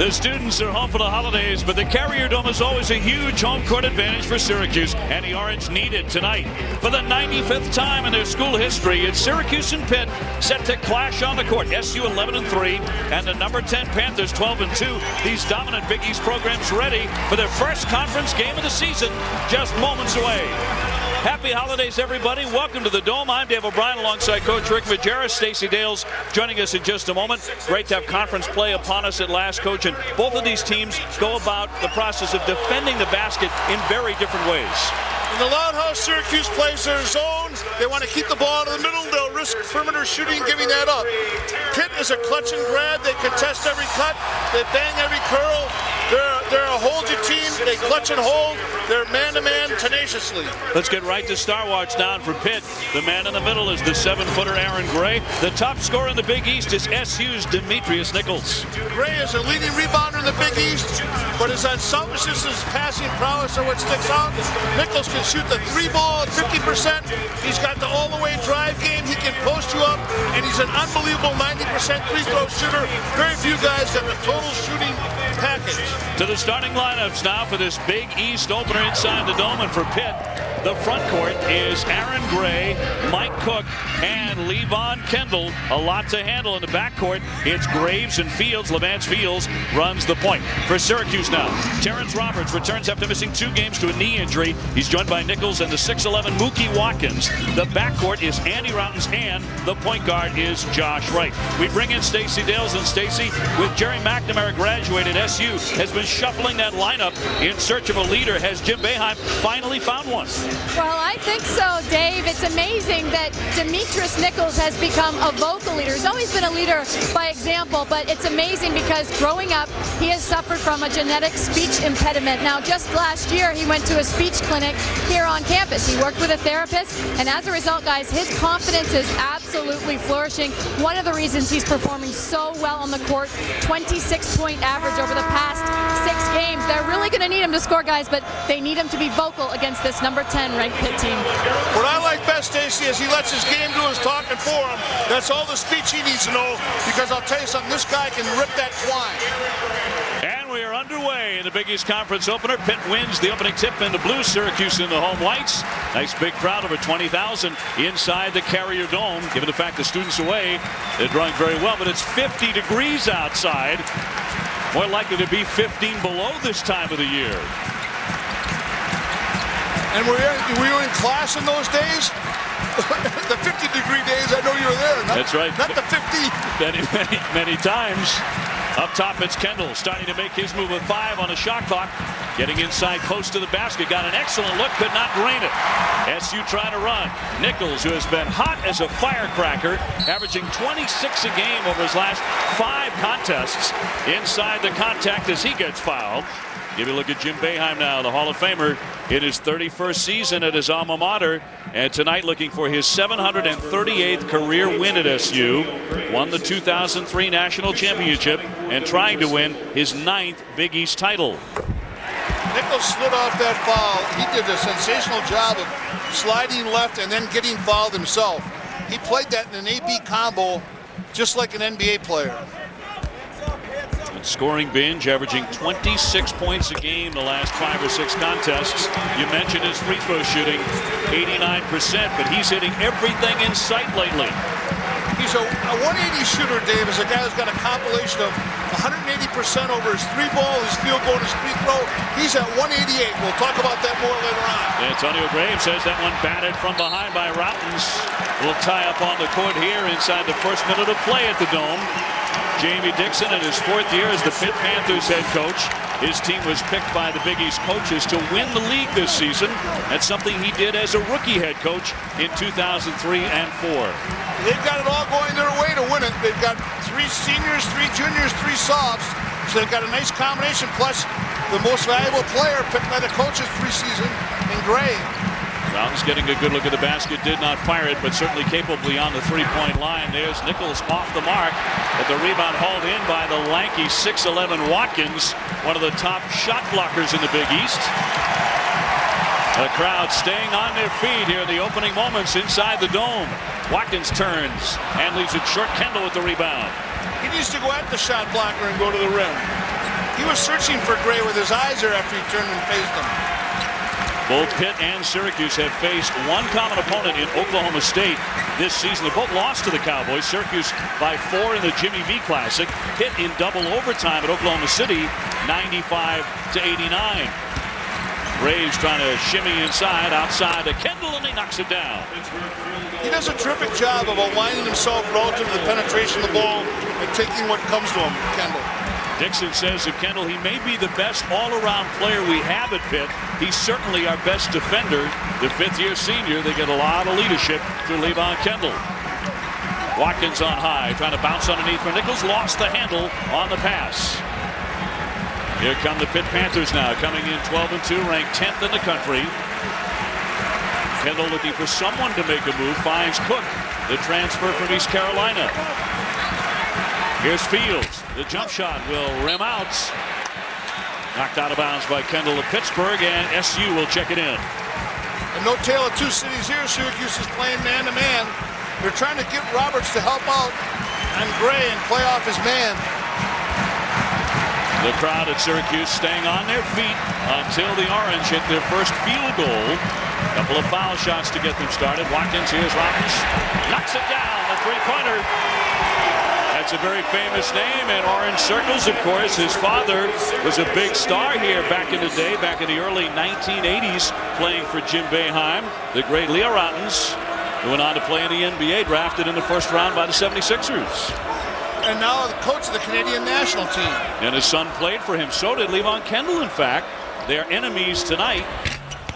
The students are home for the holidays, but the Carrier Dome is always a huge home court advantage for Syracuse, and the Orange need it tonight. For the 95th time in their school history, it's Syracuse and Pitt set to clash on the court. SU 11-3 and the number 10 Panthers 12-2. These dominant Big East programs ready for their first conference game of the season, just moments away. Happy holidays, everybody. Welcome to the Dome. I'm Dave O'Brien alongside Coach Rick Majerus. Stacey Dales joining us in just a moment. Great to have conference play upon us at last, Coach. And both of these teams go about the process of defending the basket in very different ways. In the Loud House, Syracuse plays their zone. They want to keep the ball in the middle. They'll risk perimeter shooting, giving that up. Pitt is a clutch and grab. They contest every cut. They bang every curl. They're a hold-you team. They clutch and hold. They're man-to-man tenaciously. Let's get right to Star Watch down for Pitt. The man in the middle is the 7-footer Aaron Gray. The top scorer in the Big East is SU's Demetrius Nichols. Gray is a leading rebounder in the Big East, but his unselfishness, his passing prowess are what sticks out. Nichols can shoot the three ball at 50%. He's got the all-the-way drive game. He can post you up, and he's an unbelievable 90% free throw shooter. Very few guys got the total shooting package. To the starting lineups now for this Big East opener inside the Dome. And for Pitt, the front court is Aaron Gray, Mike Cook, and Levance Kendall. A lot to handle in the backcourt. It's Graves and Fields. Levance Fields runs the point. For Syracuse now, Terrence Roberts returns after missing 2 games to a knee injury. He's joined by Nichols and the 6'11 Mookie Watkins. The backcourt is Andy Routens, and the point guard is Josh Wright. We bring in Stacey Dales, and Stacey, with Jerry McNamara graduated, SU has been shuffling that lineup in search of a leader. Has Jim Boeheim finally found one? Well, I think so, Dave. It's amazing that Demetrius Nichols has become a vocal leader. He's always been a leader by example, but it's amazing because growing up, he has suffered from a genetic speech impediment. Now, just last year, he went to a speech clinic here on campus. He worked with a therapist, and as a result, guys, his confidence is absolutely flourishing. One of the reasons he's performing so well on the court, 26-point average over the past 6 games. They're really going to need him to score, guys, but they need him to be vocal against this number 10 ranked Pitt team. What I like best, Stacey, is he lets his game do his talking for him. That's all the speech he needs to know, because I'll tell you something, this guy can rip that twine. And we are underway in the Big East Conference opener. Pitt wins the opening tip in the blue. Syracuse in the home whites. Nice big crowd, over 20,000 inside the Carrier Dome. Given the fact the students away, they're drawing very well, but it's 50 degrees outside. More likely to be 15 below this time of the year. And were you in class in those days? The 50-degree days, I know you were there. That's right. Not the 50. Many times. Up top, it's Kendall starting to make his move with 5 on the shot clock. Getting inside close to the basket. Got an excellent look, could not drain it. SU trying to run. Nichols, who has been hot as a firecracker, averaging 26 a game over his last 5 contests. Inside the contact as he gets fouled. Give you a look at Jim Boeheim now, the Hall of Famer in his 31st season at his alma mater. And tonight looking for his 738th career win at SU. Won the 2003 National Championship and trying to win his 9th Big East title. Nichols slid off that foul. He did a sensational job of sliding left and then getting fouled himself. He played that in an AB combo just like an NBA player. Scoring binge, averaging 26 points a game the last 5 or 6 contests. You mentioned his free throw shooting, 89%, but he's hitting everything in sight lately. He's a 180 shooter, Dave. Is a guy who's got a compilation of 180% over his 3-ball, his field goal, his free throw. He's at 188. We'll talk about that more later on. Antonio Graves says that one batted from behind by Routens. Will tie up on the court here inside the first minute of play at the Dome. Jamie Dixon in his 4th year as the Pitt Panthers head coach. His team was picked by the Big East coaches to win the league this season. That's something he did as a rookie head coach in 2003 and 4. They've got it all going their way to win it. They've got 3 seniors, 3 juniors, 3 softs. So they've got a nice combination. Plus, the most valuable player picked by the coaches preseason in Gray. Routens getting a good look at the basket, did not fire it, but certainly capably on the 3-point line. There's Nichols off the mark, but the rebound hauled in by the lanky 6'11 Watkins, one of the top shot blockers in the Big East. The crowd staying on their feet here in the opening moments inside the Dome. Watkins turns and leaves it short. Kendall with the rebound. He needs to go at the shot blocker and go to the rim. He was searching for Gray with his eyes there after he turned and faced him. Both Pitt and Syracuse have faced one common opponent in Oklahoma State this season. They both lost to the Cowboys. Syracuse by 4 in the Jimmy V Classic. Pitt in double overtime at Oklahoma City, 95-89. Graves trying to shimmy inside, outside to Kendall, and he knocks it down. He does a terrific job of aligning himself relative to the penetration of the ball and taking what comes to him, Kendall. Dixon says of Kendall, he may be the best all-around player we have at Pitt. He's certainly our best defender. The fifth-year senior, they get a lot of leadership through Levance Kendall. Watkins on high, trying to bounce underneath for Nichols. Lost the handle on the pass. Here come the Pitt Panthers now, coming in 12-2, ranked 10th in the country. Kendall looking for someone to make a move, finds Cook, the transfer from East Carolina. Here's Fields. The jump shot will rim out. Knocked out of bounds by Kendall of Pittsburgh, and SU will check it in. And no tale of two cities here. Syracuse is playing man-to-man. They're trying to get Roberts to help out on Gray and play off his man. The crowd at Syracuse staying on their feet until the Orange hit their first field goal. A couple of foul shots to get them started. Watkins, here's Roberts. Knocks it down, a three-pointer. That's a very famous name in Orange circles, of course. His father was a big star here back in the day, back in the early 1980s, playing for Jim Boeheim, the great Leo Rottens, who went on to play in the NBA, drafted in the first round by the 76ers. And now the coach of the Canadian national team. And his son played for him. So did Levance Kendall, in fact. They're enemies tonight.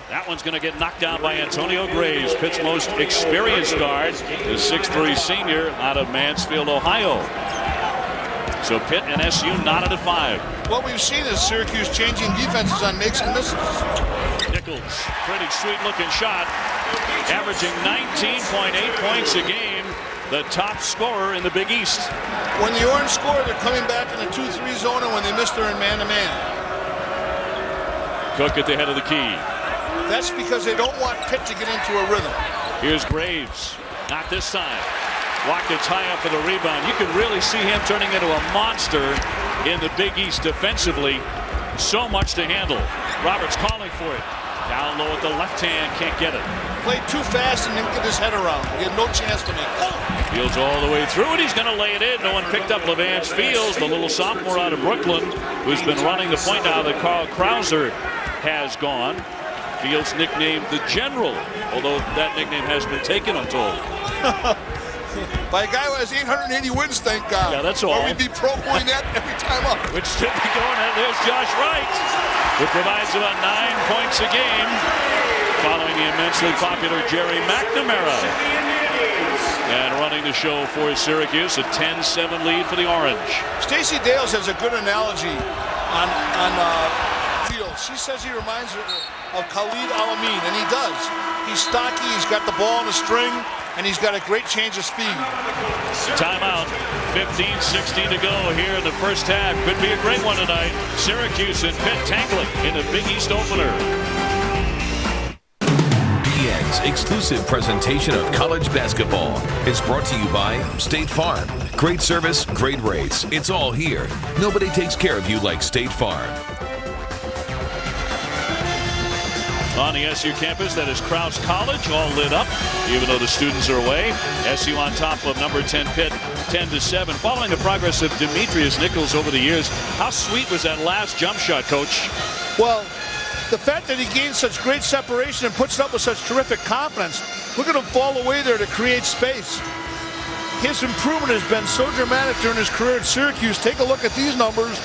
That one's going to get knocked down by Antonio Graves, Pitt's most experienced guard, the 6'3" senior out of Mansfield, Ohio. So Pitt and SU knotted at 5. What we've seen is Syracuse changing defenses on makes and misses. Nichols, pretty sweet-looking shot, averaging 19.8 points a game, the top scorer in the Big East. When the Orange score, they're coming back in the 2-3 zone, and when they miss, they're in man-to-man. Cook at the head of the key. That's because they don't want Pitt to get into a rhythm. Here's Graves. Not this time. Watkins high up for the rebound. You can really see him turning into a monster in the Big East defensively. So much to handle. Roberts calling for it. Down low with the left hand. Can't get it. Played too fast and didn't get his head around. He had no chance to make it. Fields all the way through, and he's going to lay it in. No one picked up Levance Fields, the little sophomore out of Brooklyn, who's been running the point now that Carl Krauser has gone. Fields nicknamed the General, although that nickname has been taken, I'm told. By a guy who has 880 wins, thank God. Yeah, that's all. Or we'd be promoting that every time up. Which should be going on. There's Josh Wright, who provides about 9 points a game, following the immensely popular Jerry McNamara. And running the show for Syracuse, a 10-7 lead for the Orange. Stacey Dales has a good analogy on Fields. She says he reminds her of Khalid Al-Amin, and he does. He's stocky, he's got the ball on the string, and he's got a great change of speed. Timeout. 15:60 to go here in the first half. Could be a great one tonight. Syracuse and Pitt tangling in the Big East opener. BN's exclusive presentation of college basketball is brought to you by State Farm. Great service, great rates. It's all here. Nobody takes care of you like State Farm. On the SU campus, that is Krause College, all lit up, even though the students are away. SU on top of number 10 Pitt, 10-7. Following the progress of Demetrius Nichols over the years, how sweet was that last jump shot, Coach? Well, the fact that he gains such great separation and puts it up with such terrific confidence. Look at him fall away there to create space. His improvement has been so dramatic during his career at Syracuse. Take a look at these numbers.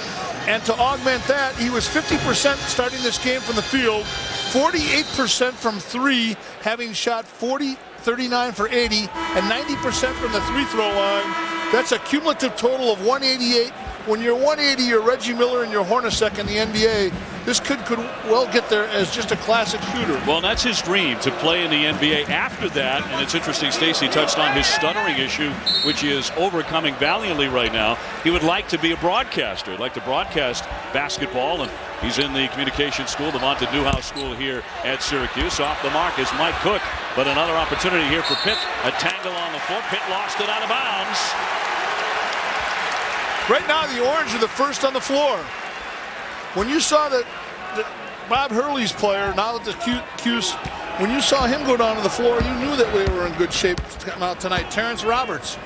And to augment that, he was 50% starting this game from the field, 48% from 3, having shot 39 for 80, and 90% from the free-throw line. That's a cumulative total of 188. When you're 180, you're Reggie Miller and you're Hornacek in the NBA. This kid could well get there as just a classic shooter. Well, that's his dream, to play in the NBA after that. And it's interesting, Stacey touched on his stuttering issue, which he is overcoming valiantly right now. He would like to be a broadcaster. He'd like to broadcast basketball, and he's in the communication school, the Monte Newhouse School here at Syracuse. Off the mark is Mike Cook, but another opportunity here for Pitt. A tangle on the floor. Pitt lost it out of bounds. Right now, the Orange are the first on the floor. when you saw that Bob Hurley's player, now at the Syracuse, when you saw him go down to the floor, you knew that we were in good shape to come out tonight. Terrence Roberts.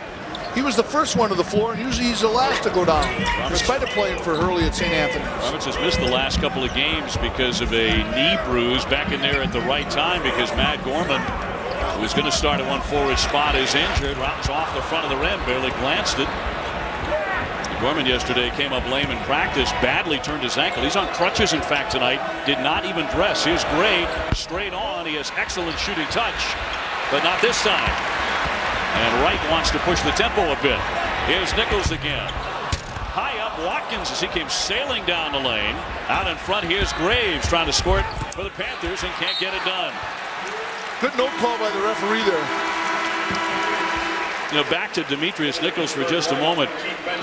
He was the first one to the floor, and usually he's the last to go down, despite of playing for Hurley at St. Anthony's. Roberts has missed the last couple of games because of a knee bruise. Back in there at the right time because Matt Gorman, who was going to start at one forward spot, is injured. Roberts off the front of the rim, barely glanced it. Gorman yesterday came up lame in practice, badly turned his ankle. He's on crutches, in fact, tonight. Did not even dress. Here's Gray, straight on. He has excellent shooting touch, but not this time. And Wright wants to push the tempo a bit. Here's Nichols again. High up Watkins as he came sailing down the lane. Out in front, here's Graves trying to score it for the Panthers and can't get it done. Good no call by the referee there. You know, back to Demetrius Nichols for just a moment.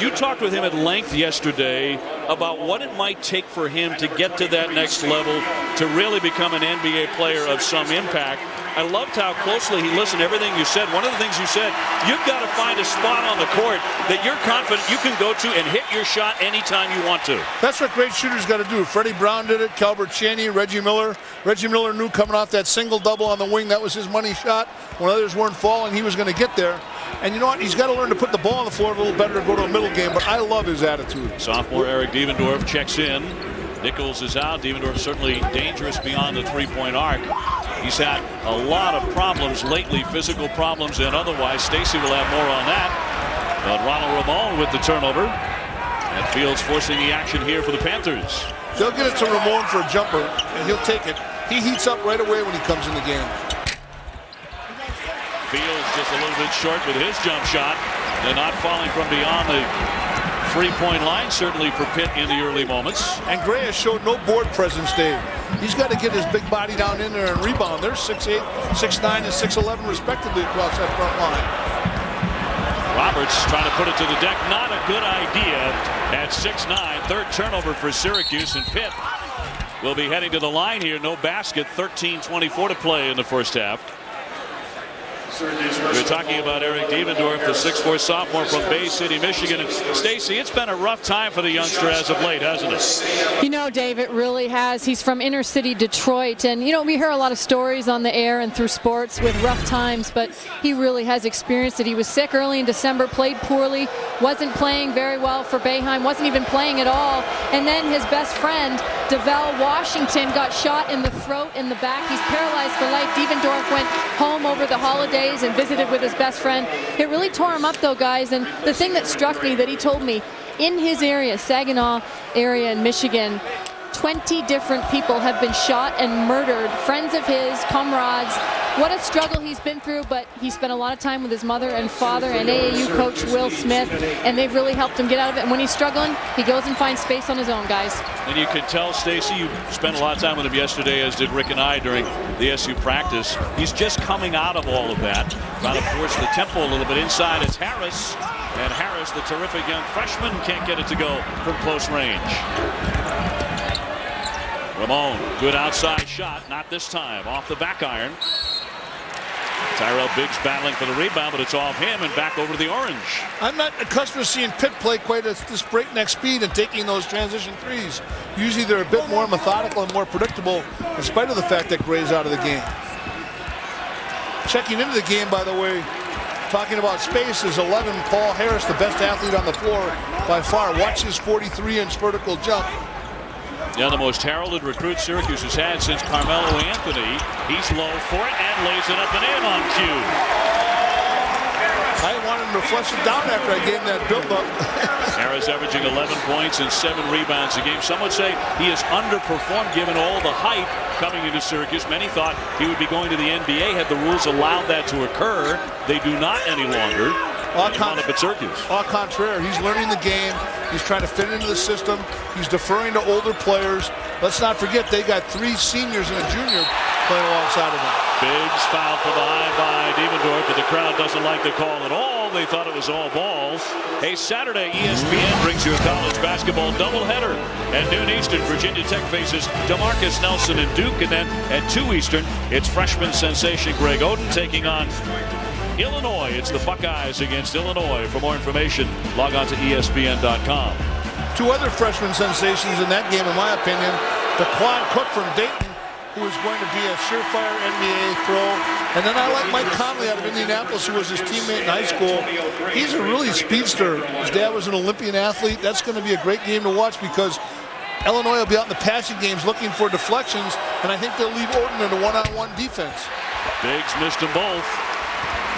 You talked with him at length yesterday about what it might take for him to get to that next level, to really become an NBA player of some impact. I loved how closely he listened to everything you said. One of the things you said, you've got to find a spot on the court that you're confident you can go to and hit your shot anytime you want to. That's what great shooters got to do. Freddie Brown did it, Calbert Chaney, Reggie Miller. Reggie Miller knew coming off that single double on the wing, that was his money shot. When others weren't falling, he was going to get there. And you know what? He's got to learn to put the ball on the floor a little better to go to a middle game, but I love his attitude. Sophomore Eric Devendorf checks in. Nichols is out. Devendorf certainly dangerous beyond the three-point arc. He's had a lot of problems lately, physical problems and otherwise. Stacy will have more on that. But Ronald Ramon with the turnover. And Fields forcing the action here for the Panthers. They'll get it to Ramon for a jumper, and he'll take it. He heats up right away when he comes in the game. Fields just a little bit short with his jump shot. They're not falling from beyond the three-point line, certainly for Pitt in the early moments. And Gray has showed no board presence, Dave. He's got to get his big body down in there and rebound. They're 6'8", 6'9", and 6'11", respectively, across that front line. Roberts trying to put it to the deck. Not a good idea at 6'9". Third turnover for Syracuse, and Pitt will be heading to the line here. No basket. 13:24 to play in the first half. We're talking about Eric Devendorf, the 6'4" sophomore from Bay City, Michigan. And Stacy, it's been a rough time for the youngster as of late, hasn't it? You know, Dave, it really has. He's from inner city Detroit. And, you know, we hear a lot of stories on the air and through sports with rough times, but he really has experienced it. He was sick early in December, played poorly, wasn't playing very well for Boeheim, wasn't even playing at all. And then his best friend, DeVell Washington, got shot in the throat, in the back. He's paralyzed for life. Devendorf went home over the holidays and visited with his best friend. It really tore him up, though, guys. And the thing that struck me that he told me, in his area, Saginaw area in Michigan, 20 different people have been shot and murdered, friends of his, comrades. What a struggle he's been through, but he spent a lot of time with his mother and father and AAU coach Will Smith, and they've really helped him get out of it. And when he's struggling, he goes and finds space on his own, guys. And you can tell, Stacy, you spent a lot of time with him yesterday, as did Rick and I during the SU practice. He's just coming out of all of that, trying to force the tempo a little bit. Inside, it's Harris. And Harris, the terrific young freshman, can't get it to go from close range. Ramon, good outside shot, not this time, off the back iron. Tyrell Biggs battling for the rebound, but it's off him and back over to the orange. I'm not accustomed to seeing Pitt play quite at this breakneck speed and taking those transition threes. Usually they're a bit more methodical and more predictable, in spite of the fact that Gray's out of the game. Checking into the game, by the way, talking about space, is 11, Paul Harris, the best athlete on the floor by far. Watch his 43-inch vertical jump. Yeah, the most heralded recruit Syracuse has had since Carmelo Anthony. He's low for it and lays it up and in on cue. I wanted him to flush it down after I gave him that build-up. Harris averaging 11 points and 7 rebounds a game. Some would say he has underperformed given all the hype coming into Syracuse. Many thought he would be going to the NBA had the rules allowed that to occur. They do not any longer. Up at Syracuse. Au contraire, he's learning the game. He's trying to fit into the system. He's deferring to older players. Let's not forget they got 3 seniors and a junior playing alongside of him. Biggs foul for the high by Devendorf, but the crowd doesn't like the call at all. They thought it was all balls. Hey, Saturday, ESPN brings you a college basketball doubleheader. At noon Eastern, Virginia Tech faces DeMarcus Nelson and Duke, and then at 2 Eastern, it's freshman sensation Greg Oden taking on Illinois. It's the Buckeyes against Illinois. For more information, log on to ESPN.com. two other freshman sensations in that game, in my opinion. Daquan Cook from Dayton, who is going to be a surefire NBA throw. And then I like Mike Conley out of Indianapolis, who was his teammate in high school. He's a really speedster. His dad was an Olympian athlete. That's going to be a great game to watch because Illinois will be out in the passing games looking for deflections, and I think they'll leave Orton in a one-on-one defense. Biggs missed them both.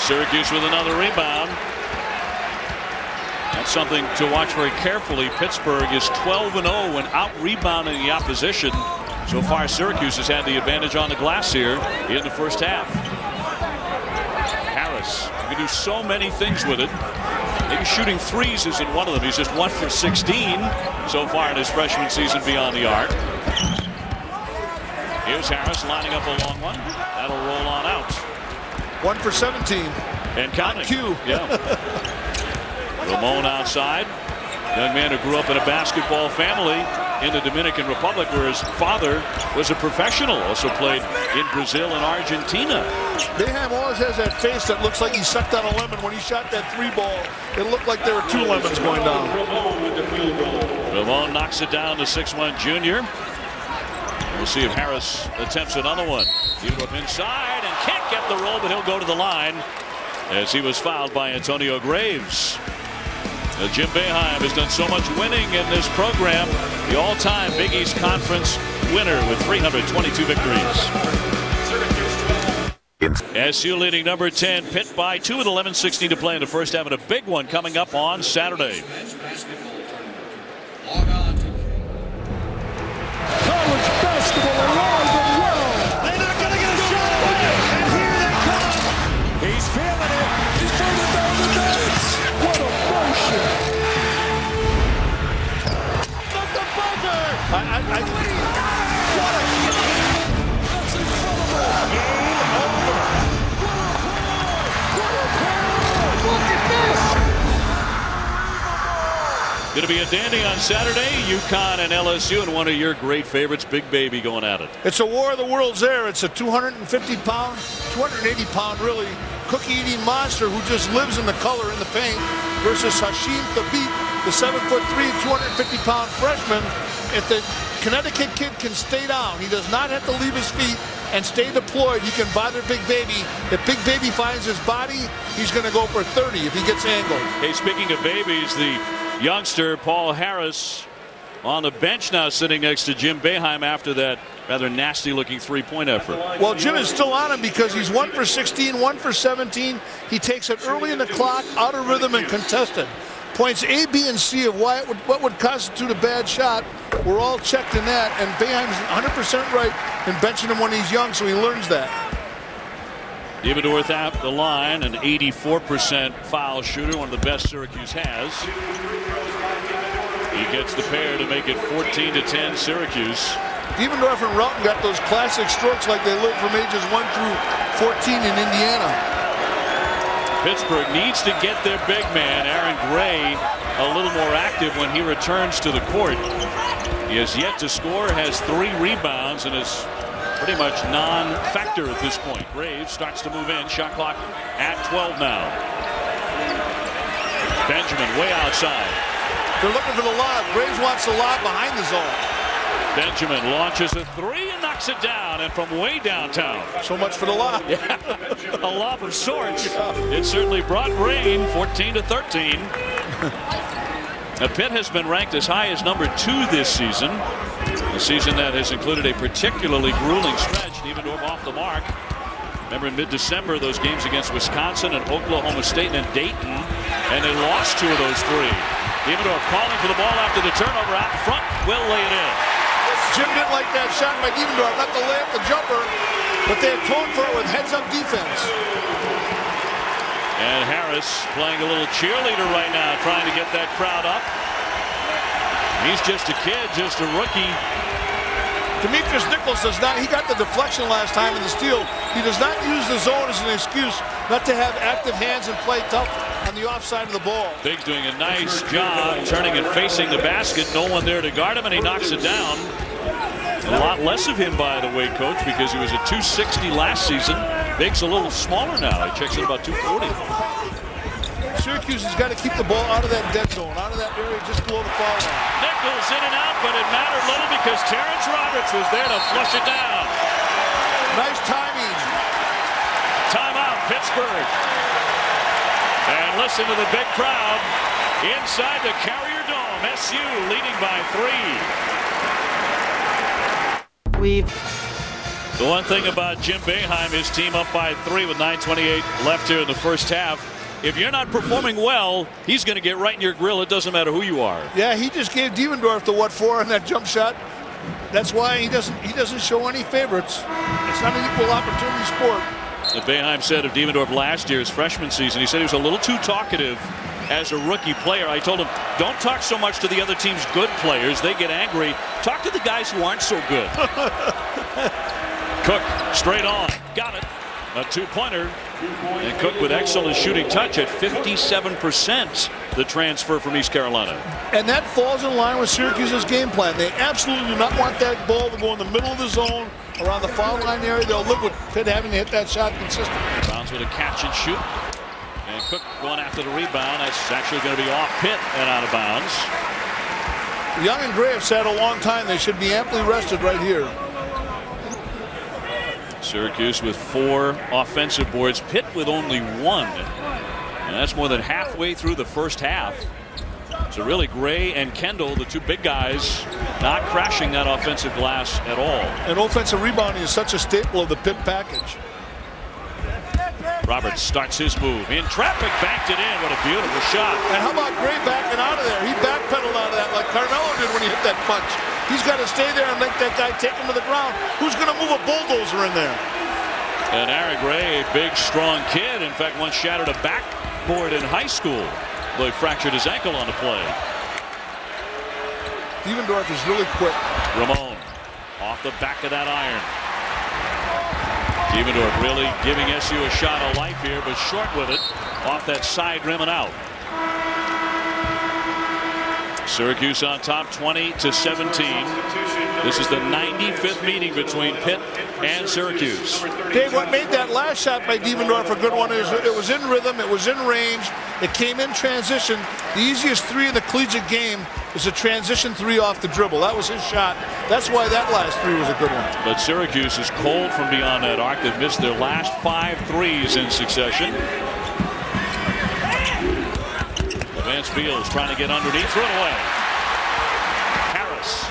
Syracuse with another rebound. That's something to watch very carefully. Pittsburgh is 12-0 when out-rebounding the opposition. So far, Syracuse has had the advantage on the glass here in the first half. Harris, you can do so many things with it. Maybe shooting threes isn't one of them. He's just 1 for 16 so far in his freshman season beyond the arc. Here's Harris lining up a long one. That'll roll on out. 1 for 17. And counting. Q. Yeah. Ramon outside. Young man who grew up in a basketball family in the Dominican Republic, where his father was a professional, also played in Brazil and Argentina. Boeheim always has that face that looks like he sucked on a lemon. When he shot that three ball, it looked like there were two lemons going down. Ramon knocks it down to 6'1" junior. We'll see if Harris attempts another one. He'll up inside and can't get the roll, but he'll go to the line as he was fouled by Antonio Graves. Jim Boeheim has done so much winning in this program. The all-time Big East Conference winner with 322 victories. SU leading number 10 Pitt by 2 with 11:16 to play in the first half, and a big one coming up on Saturday. College basketball alive and well. They're not going to get a shot away, and here they come. He's feeling it. He's turning down the nets. What a motion. At the buzzer. What a That's incredible. game over. Look at this. Going to be a dandy on Saturday. UConn and LSU, and one of your great favorites, Big Baby, going at it. It's a war of the worlds there. It's a 250-pound, 280-pound, really, cookie-eating monster who just lives in the color in the paint versus Hashim Thabit, the 7'3", 250-pound freshman. If the Connecticut kid can stay down, he does not have to leave his feet and stay deployed. He can bother Big Baby. If Big Baby finds his body, he's going to go for 30 if he gets angled. Hey, speaking of babies, the youngster Paul Harris on the bench now, sitting next to Jim Boeheim after that rather nasty-looking three-point effort. Well, Jim is still on him because he's 1 for 16, 1 for 17. He takes it early in the clock, out of rhythm, and contested. Points A, B, and C of what would constitute a bad shot were all checked in that, and Boeheim's 100% right in benching him when he's young, so he learns that. Divendorf at the line, an 84% foul shooter, one of the best Syracuse has. He gets the pair to make it 14-10 Syracuse. Divendorf and Roughton got those classic strokes like they lived from ages 1 through 14 in Indiana. Pittsburgh needs to get their big man, Aaron Gray, a little more active when he returns to the court. He has yet to score, has 3 rebounds, and is pretty much non-factor at this point. Graves starts to move in. Shot clock at 12 now. Benjamin way outside. They're looking for the lob. Graves wants the lob behind the zone. Benjamin launches a 3 and knocks it down, and from way downtown. So much for the lob. Yeah, a lob of sorts. It certainly brought rain, 14-13. Now, Pitt has been ranked as high as number 2 this season. A season that has included a particularly grueling stretch. Divendorf off the mark. Remember in mid-December, those games against Wisconsin and Oklahoma State and Dayton, and they lost 2 of those 3. Divendorf calling for the ball after the turnover out front. Will lay it in. Jim didn't like that shot by Divendorf, not the layup, the jumper, but they atoned for it with heads-up defense. And Harris playing a little cheerleader right now, trying to get that crowd up. He's just a kid, just a rookie. Demetrius Nichols does not, he got the deflection last time in the steal. He does not use the zone as an excuse not to have active hands and play tough on the offside of the ball. Biggs doing a nice job turning and facing the basket. No one there to guard him, and he knocks it down. A lot less of him, by the way, Coach, because he was at 260 last season. Biggs a little smaller now. He checks in about 240. Syracuse has got to keep the ball out of that dead zone, out of that area just below the foul line. Nichols in and out, but it mattered little because Terrence Roberts was there to flush it down. Nice timing. Timeout, Pittsburgh. And listen to the big crowd inside the Carrier Dome. SU leading by 3. The one thing about Jim Boeheim, his team up by 3 with 9:28 left here in the first half. If you're not performing well, he's going to get right in your grill. It doesn't matter who you are. Yeah, he just gave Devendorf the 4 on that jump shot. That's why he doesn't show any favorites. It's not an equal opportunity sport. Boeheim said of Devendorf last year's freshman season, he said he was a little too talkative as a rookie player. I told him, don't talk so much to the other team's good players. They get angry. Talk to the guys who aren't so good. Cook straight on. Got it. A 2-pointer. And Cook with excellent shooting touch at 57%, the transfer from East Carolina. And that falls in line with Syracuse's game plan. They absolutely do not want that ball to go in the middle of the zone around the foul line area. They'll live with Pitt having to hit that shot consistently. Bounds with a catch and shoot. And Cook going after the rebound. That's actually going to be off Pitt and out of bounds. Young and Gray have said a long time they should be amply rested right here. Syracuse with 4 offensive boards, Pitt with only 1. And that's more than halfway through the first half. So really Gray and Kendall, the 2 big guys, not crashing that offensive glass at all. And offensive rebounding is such a staple of the Pitt package. Roberts starts his move. In traffic, backed it in. What a beautiful shot. And how about Gray backing out of there? He backpedaled out of that like Carmelo did when he hit that punch. He's got to stay there and make that guy take him to the ground. Who's going to move a bulldozer in there? And Aaron Gray, a big, strong kid. In fact, once shattered a backboard in high school. Though he fractured his ankle on the play. Devendorf is really quick. Ramon off the back of that iron. Devendorf really giving SU a shot of life here, but short with it off that side rim and out. Syracuse on top 20-17. This is the 95th meeting between Pitt and Syracuse. Dave, what made that last shot by Devendorf a good one is it was in rhythm, it was in range, it came in transition. The easiest 3 in the collegiate game is a transition 3 off the dribble. That was his shot. That's why that last 3 was a good one. But Syracuse is cold from beyond that arc. They've missed their last 5 threes in succession. Levance Fields trying to get underneath, throw it away. Harris,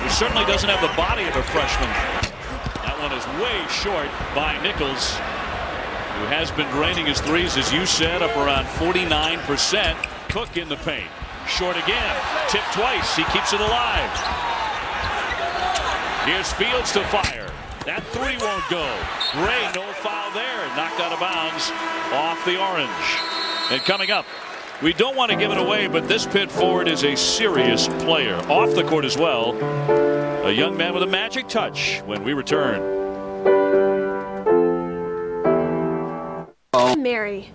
who certainly doesn't have the body of a freshman. That one is way short by Nichols, who has been draining his threes, as you said, up around 49%. Cook in the paint. Short again. Tipped twice. He keeps it alive. Here's Fields to fire. That 3 won't go. Gray, no foul there. Knocked out of bounds off the orange. And coming up, we don't want to give it away, but this Pitt forward is a serious player. Off the court as well. A young man with a magic touch when we return. Mary,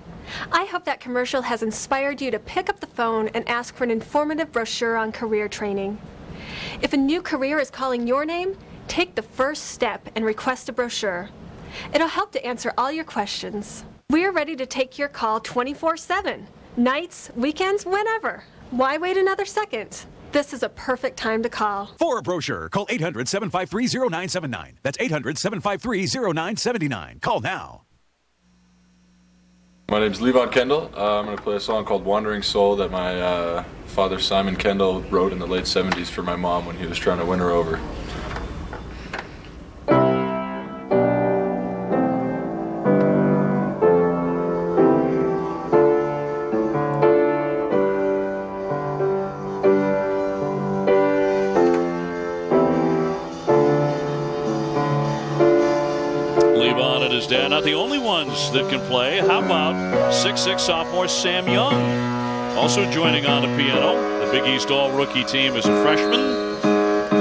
I hope that commercial has inspired you to pick up the phone and ask for an informative brochure on career training. If a new career is calling your name, take the first step and request a brochure. It'll help to answer all your questions. We're ready to take your call 24/7, nights, weekends, whenever. Why wait another second? This is a perfect time to call. For a brochure, call 800-753-0979. That's 800-753-0979. Call now. My name's Levance Kendall. I'm going to play a song called Wandering Soul that my father Simon Kendall wrote in the late 70s for my mom when he was trying to win her over. Levon and his dad, not the only ones that can play. How about 6'6" sophomore Sam Young, also joining on the piano. The Big East All-Rookie team as a freshman,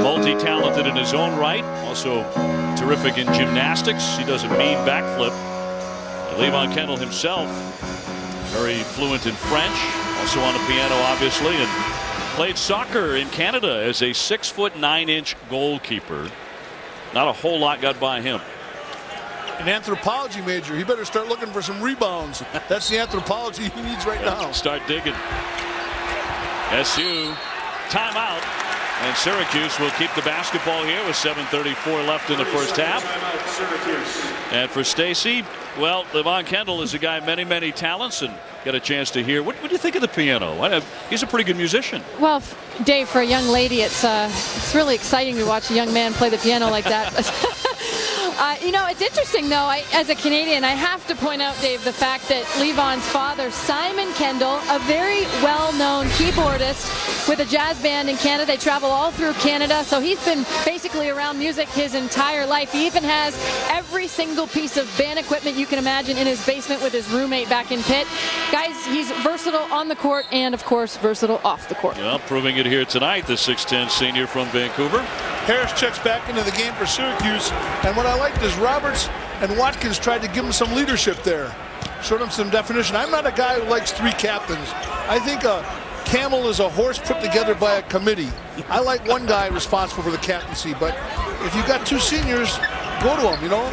multi-talented in his own right, also terrific in gymnastics. He does a mean backflip. And Levon Kendall himself, very fluent in French, also on the piano, obviously, and played soccer in Canada as a 6'9" goalkeeper. Not a whole lot got by him. an anthropology major. He better start looking for some rebounds. That's the anthropology he needs right now. Start digging. SU timeout. And Syracuse will keep the basketball here with 7:34 left in the first half. And for Stacy, well, Levance Kendall is a guy many, many talents, and got a chance to hear. What do you think of the piano? He's a pretty good musician. Well, Dave, for a young lady, it's really exciting to watch a young man play the piano like that. You know, it's interesting, though, as a Canadian, I have to point out, Dave, the fact that Levance's father, Simon Kendall, a very well-known keyboardist with a jazz band in Canada. They travel all through Canada, so he's been basically around music his entire life. He even has every single piece of band equipment you can imagine in his basement with his roommate back in Pitt. Guys, he's versatile on the court and, of course, versatile off the court. Well, proving it here tonight, the 6'10 senior from Vancouver. Harris checks back into the game for Syracuse, and what I liked is Roberts and Watkins tried to give him some leadership there, showed him some definition. I'm not a guy who likes three captains. I think a camel is a horse put together by a committee. I like one guy responsible for the captaincy, but if you got two seniors, go to them, you know.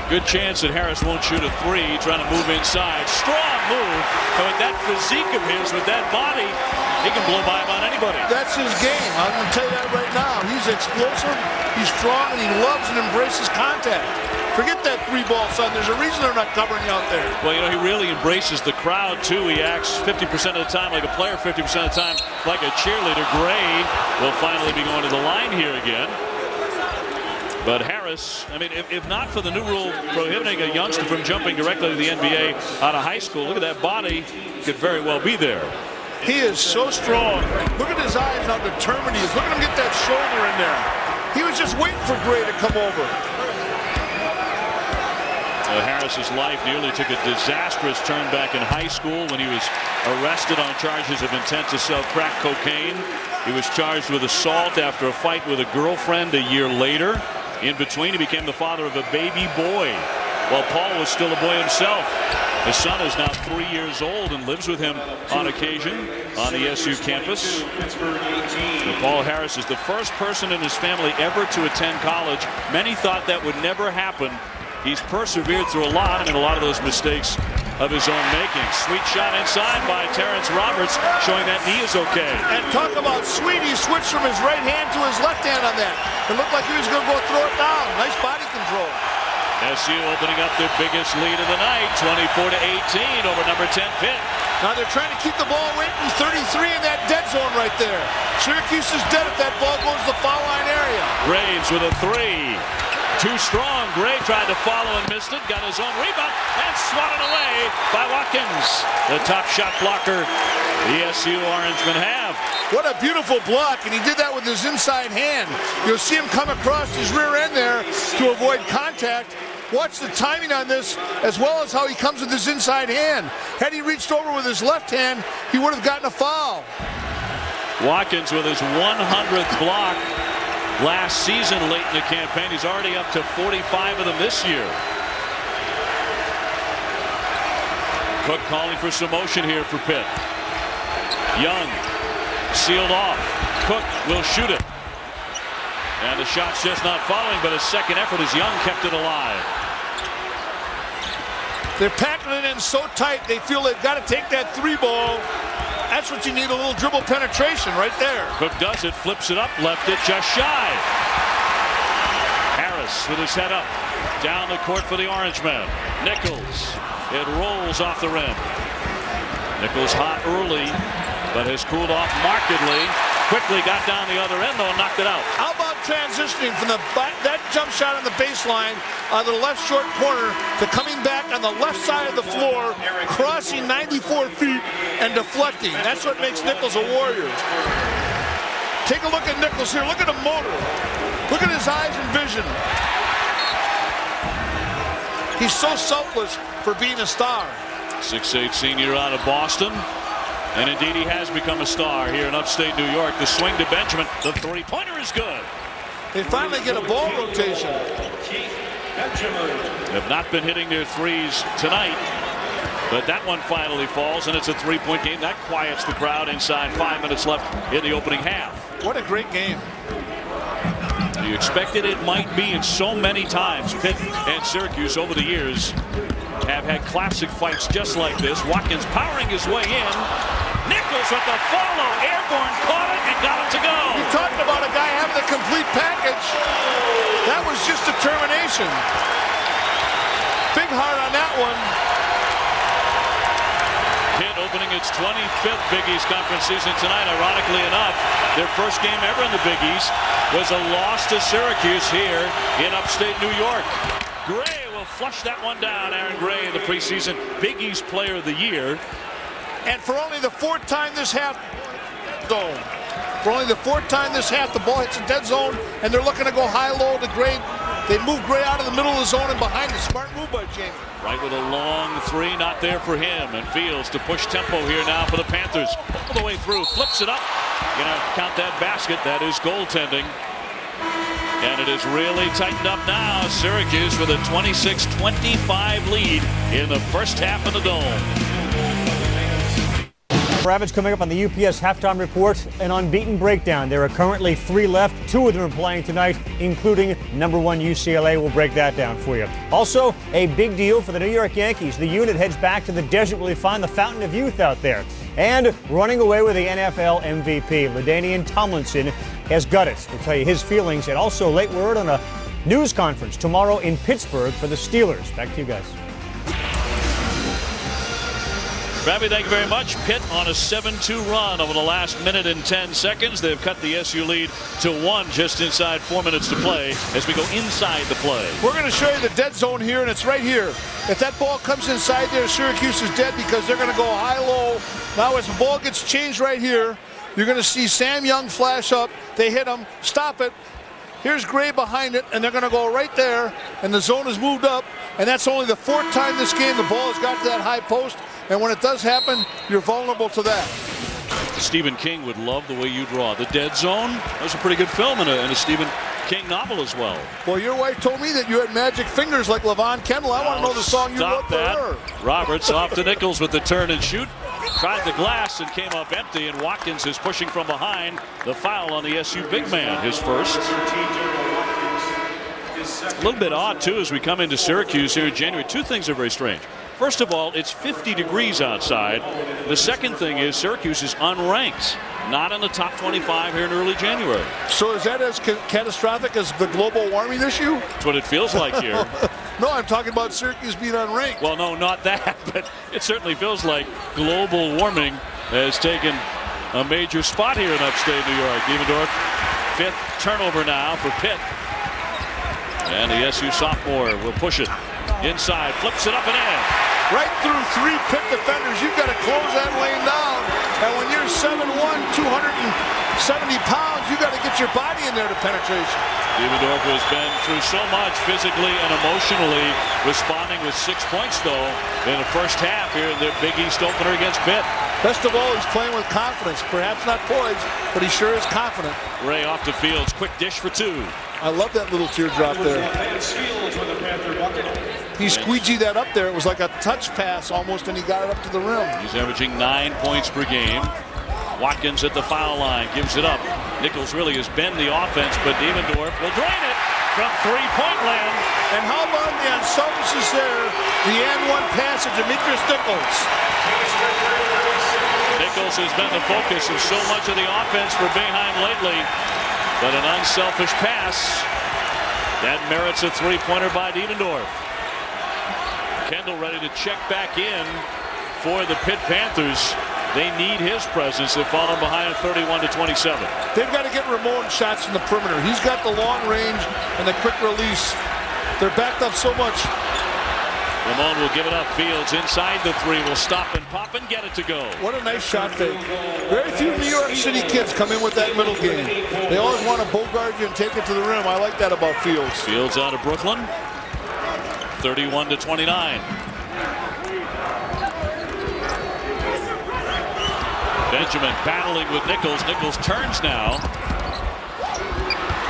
Good chance that Harris won't shoot a three, trying to move inside. Strong move, and with that physique of his, with that body, he can blow by about anybody. That's his game. I'm going to tell you that right now. He's explosive, he's strong, and he loves and embraces contact. Forget that three-ball, son. There's a reason they're not covering you out there. Well, you know, he really embraces the crowd, too. He acts 50% of the time like a player, 50% of the time like a cheerleader. Gray will finally be going to the line here again. But Harris, I mean, if not for the new rule prohibiting a youngster from jumping directly to the NBA out of high school, look at that body, could very well be there. He is so strong. Look at his eyes, how determined he is. Look at him get that shoulder in there. He was just waiting for Gray to come over. Harris's life nearly took a disastrous turn back in high school when he was arrested on charges of intent to sell crack cocaine. He was charged with assault after a fight with a girlfriend a year later. In between, he became the father of a baby boy while Paul was still a boy himself. His son is now 3 years old and lives with him on occasion on the SU campus. Paul Harris is the first person in his family ever to attend college. Many thought that would never happen. He's persevered through a lot, and a lot of those mistakes of his own making. Sweet shot inside by Terrence Roberts, showing that knee is okay. And talk about sweet, he switched from his right hand to his left hand on that. It looked like he was going to go throw it down. Nice body control. SU opening up their biggest lead of the night, 24-18 over number 10 Pitt. Now they're trying to keep the ball away from 33 in that dead zone right there. Syracuse is dead if that ball goes to the foul line area. Graves with a three. Too strong. Gray tried to follow and missed it. Got his own rebound and swatted away by Watkins. The top shot blocker the SU Orangemen have. What a beautiful block, and he did that with his inside hand. You'll see him come across his rear end there to avoid contact. Watch the timing on this, as well as how he comes with his inside hand. Had he reached over with his left hand, he would have gotten a foul. Watkins with his 100th block last season late in the campaign. He's already up to 45 of them this year. Cook calling for some motion here for Pitt. Young sealed off. Cook will shoot it. And the shot's just not falling, but a second effort as Young kept it alive. They're packing it in so tight, they feel they've got to take that three ball. That's what you need, a little dribble penetration right there. Cook does it, flips it up, left it just shy. Harris with his head up, down the court for the Orangemen. Nichols, it rolls off the rim. Nichols hot early, but has cooled off markedly. Quickly got down the other end, though, and knocked it out. How about transitioning from that jump shot on the baseline on the left short corner to coming back on the left side of the floor, crossing 94 feet and deflecting? That's what makes Nichols a warrior. Take a look at Nichols here. Look at the motor. Look at his eyes and vision. He's so selfless for being a star. 6'8" senior out of Boston. And indeed, he has become a star here in upstate New York. The swing to Benjamin. The three-pointer is good. They finally get a ball rotation. Have not been hitting their threes tonight. But that one finally falls, and it's a three-point game. That quiets the crowd inside 5 minutes left in the opening half. What a great game. You expected it might be, and so many times Pitt and Syracuse over the years have had classic fights just like this. Watkins powering his way in. Nichols with the follow. Airborne caught it and got it to go. You're talking about a guy having the complete package. That was just determination. Big heart on that one. Pitt opening its 25th Big East Conference season tonight. Ironically enough, their first game ever in the Big East was a loss to Syracuse here in upstate New York. Gray will flush that one down. Aaron Gray, the preseason Big East Player of the Year. And for only the fourth time this half, zone. For only the fourth time this half, the ball hits the dead zone, and they're looking to go high-low to Gray. They move Gray out of the middle of the zone and behind the smart move by Jamie. Right with a long three, not there for him. And Fields to push tempo here now for the Panthers. All the way through, flips it up. Gonna count that basket. That is goaltending. And it is really tightened up now. Syracuse with a 26-25 lead in the first half of the Dome. Ravage coming up on the UPS halftime report, an unbeaten breakdown. There are currently 3 left. 2 of them are playing tonight, including number 1 UCLA. We'll break that down for you. Also, a big deal for the New York Yankees. The unit heads back to the desert where they find the fountain of youth out there. And running away with the NFL MVP, LaDainian Tomlinson has got it. We'll tell you his feelings, and also late word on a news conference tomorrow in Pittsburgh for the Steelers. Back to you guys. Rabbi, thank you very much. Pitt on a 7-2 run over the last minute and 10 seconds. They've cut the SU lead to 1 just inside 4 minutes to play as we go inside the play. We're going to show you the dead zone here, and it's right here. If that ball comes inside there, Syracuse is dead because they're going to go high-low. Now as the ball gets changed right here, you're going to see Sam Young flash up. They hit him. Stop it. Here's Gray behind it, and they're going to go right there, and the zone is moved up, and that's only the 4th time this game the ball has got to that high post. And when it does happen, you're vulnerable to that. Stephen King would love the way you draw. The Dead Zone, that was a pretty good film in a Stephen King novel as well. Well, your wife told me that you had magic fingers like Levance Fields. I want to know the song you wrote for her. Roberts off to Nichols with the turn and shoot. Tried the glass and came up empty, and Watkins is pushing from behind. The foul on the SU big man, his first. A little bit odd, too, as we come into Syracuse here in January. 2 things are very strange. First of all, it's 50 degrees outside. The second thing is Syracuse is unranked, not in the top 25 here in early January. So is that as catastrophic as the global warming issue? That's what it feels like here. No, I'm talking about Syracuse being unranked. Well, no, not that, but it certainly feels like global warming has taken a major spot here in upstate New York. Evendorf, 5th turnover now for Pitt. And the SU sophomore will push it inside, flips it up and in. Right through 3 Pitt defenders. You've got to close that lane down. And when you're 7'1", 270 pounds, you've got to get your body in there to penetration. Evendorf has been through so much physically and emotionally, responding with 6 points, though, in the first half here in their Big East opener against Pitt. Best of all, he's playing with confidence. Perhaps not poised, but he sure is confident. Ray off to Fields. Quick dish for 2. I love that little teardrop there. He squeegeed that up there. It was like a touch pass almost, and he got it up to the rim. He's averaging 9 points per game. Watkins at the foul line, gives it up. Nichols really has been the offense, but Evendorf will drain it from 3-point land. And how about the unselfishness there? The and-one pass to Demetrius Nichols. Nichols has been the focus of so much of the offense for Boeheim lately. But an unselfish pass that merits a 3-pointer by Evendorf. Kendall ready to check back in for the Pitt Panthers. They need his presence. They've fallen behind 31-27. They've got to get Ramon shots from the perimeter. He's got the long range and the quick release. They're backed up so much. Ramon will give it up. Fields inside the 3 will stop and pop and get it to go. What a nice shot fake. Very few New York City kids come in with that middle game. They always want to bogart you and take it to the rim. I like that about Fields. Fields out of Brooklyn. 31-29. Benjamin battling with Nichols. Nichols turns now.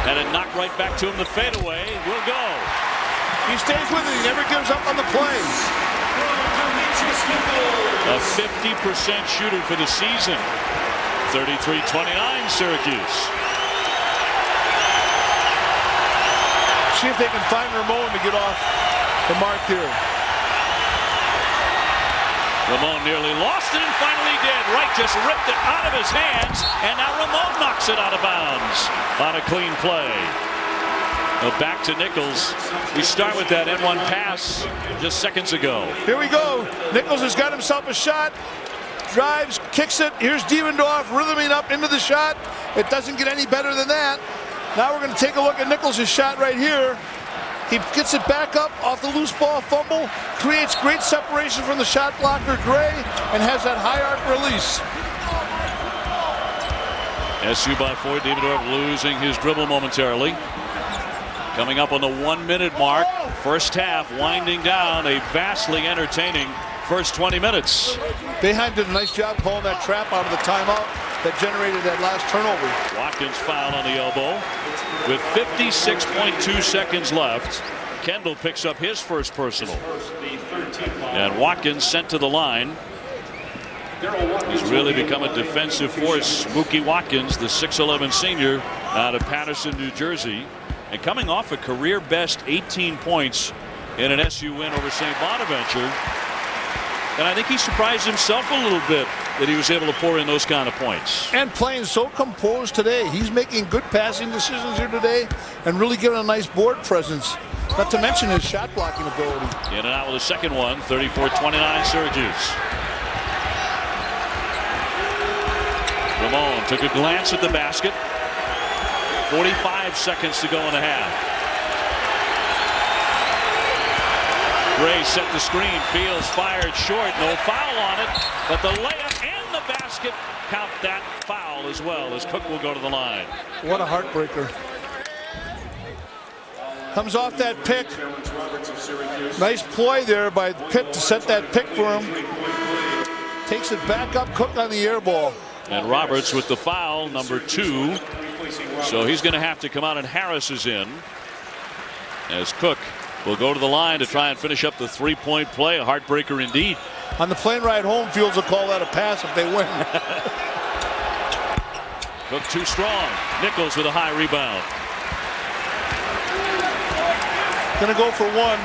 And it knocked right back to him. The fadeaway will go. He stays with it. He never gives up on the play. A 50% shooter for the season. 33-29 Syracuse. See if they can find Ramon to get off the mark here. Ramon nearly lost it and finally did. Wright just ripped it out of his hands, and now Ramon knocks it out of bounds on a clean play. Back to Nichols. We start with that N1 pass just seconds ago. Here we go. Nichols has got himself a shot. Drives, kicks it. Here's Dievendorf rhythming up into the shot. It doesn't get any better than that. Now we're going to take a look at Nichols' shot right here. He gets it back up off the loose ball fumble, creates great separation from the shot blocker, Gray, and has that high arc release. SU by 4, Dievendorf losing his dribble momentarily. Coming up on the 1 minute mark. First half winding down, a vastly entertaining first 20 minutes. Boeheim did a nice job calling that trap out of the timeout that generated that last turnover. Watkins fouled on the elbow. With 56.2 seconds left, Kendall picks up his first personal. And Watkins sent to the line. He's really become a defensive force. Mookie Watkins, the 6'11 senior out of Patterson, New Jersey. And coming off a career best 18 points in an SU win over St. Bonaventure. And I think he surprised himself a little bit that he was able to pour in those kind of points. And playing so composed today. He's making good passing decisions here today and really giving a nice board presence. Not to mention his shot blocking ability. In and out with the second one, 34-29 Syracuse. Ramon took a glance at the basket. 45 seconds to go in the half. Gray set the screen. Fields fired short. No foul on it. But the layup and the basket count that foul as well as Cook will go to the line. What a heartbreaker. Comes off that pick. Nice play there by Pitt to set that pick for him. Takes it back up. Cook on the air ball. And Roberts with the foul, number 2. So he's going to have to come out, and Harris is in. As Cook will go to the line to try and finish up the three-point play. A heartbreaker indeed. On the plane ride home, Fields will call that a pass if they win. Cook too strong. Nichols with a high rebound. Going to go for one.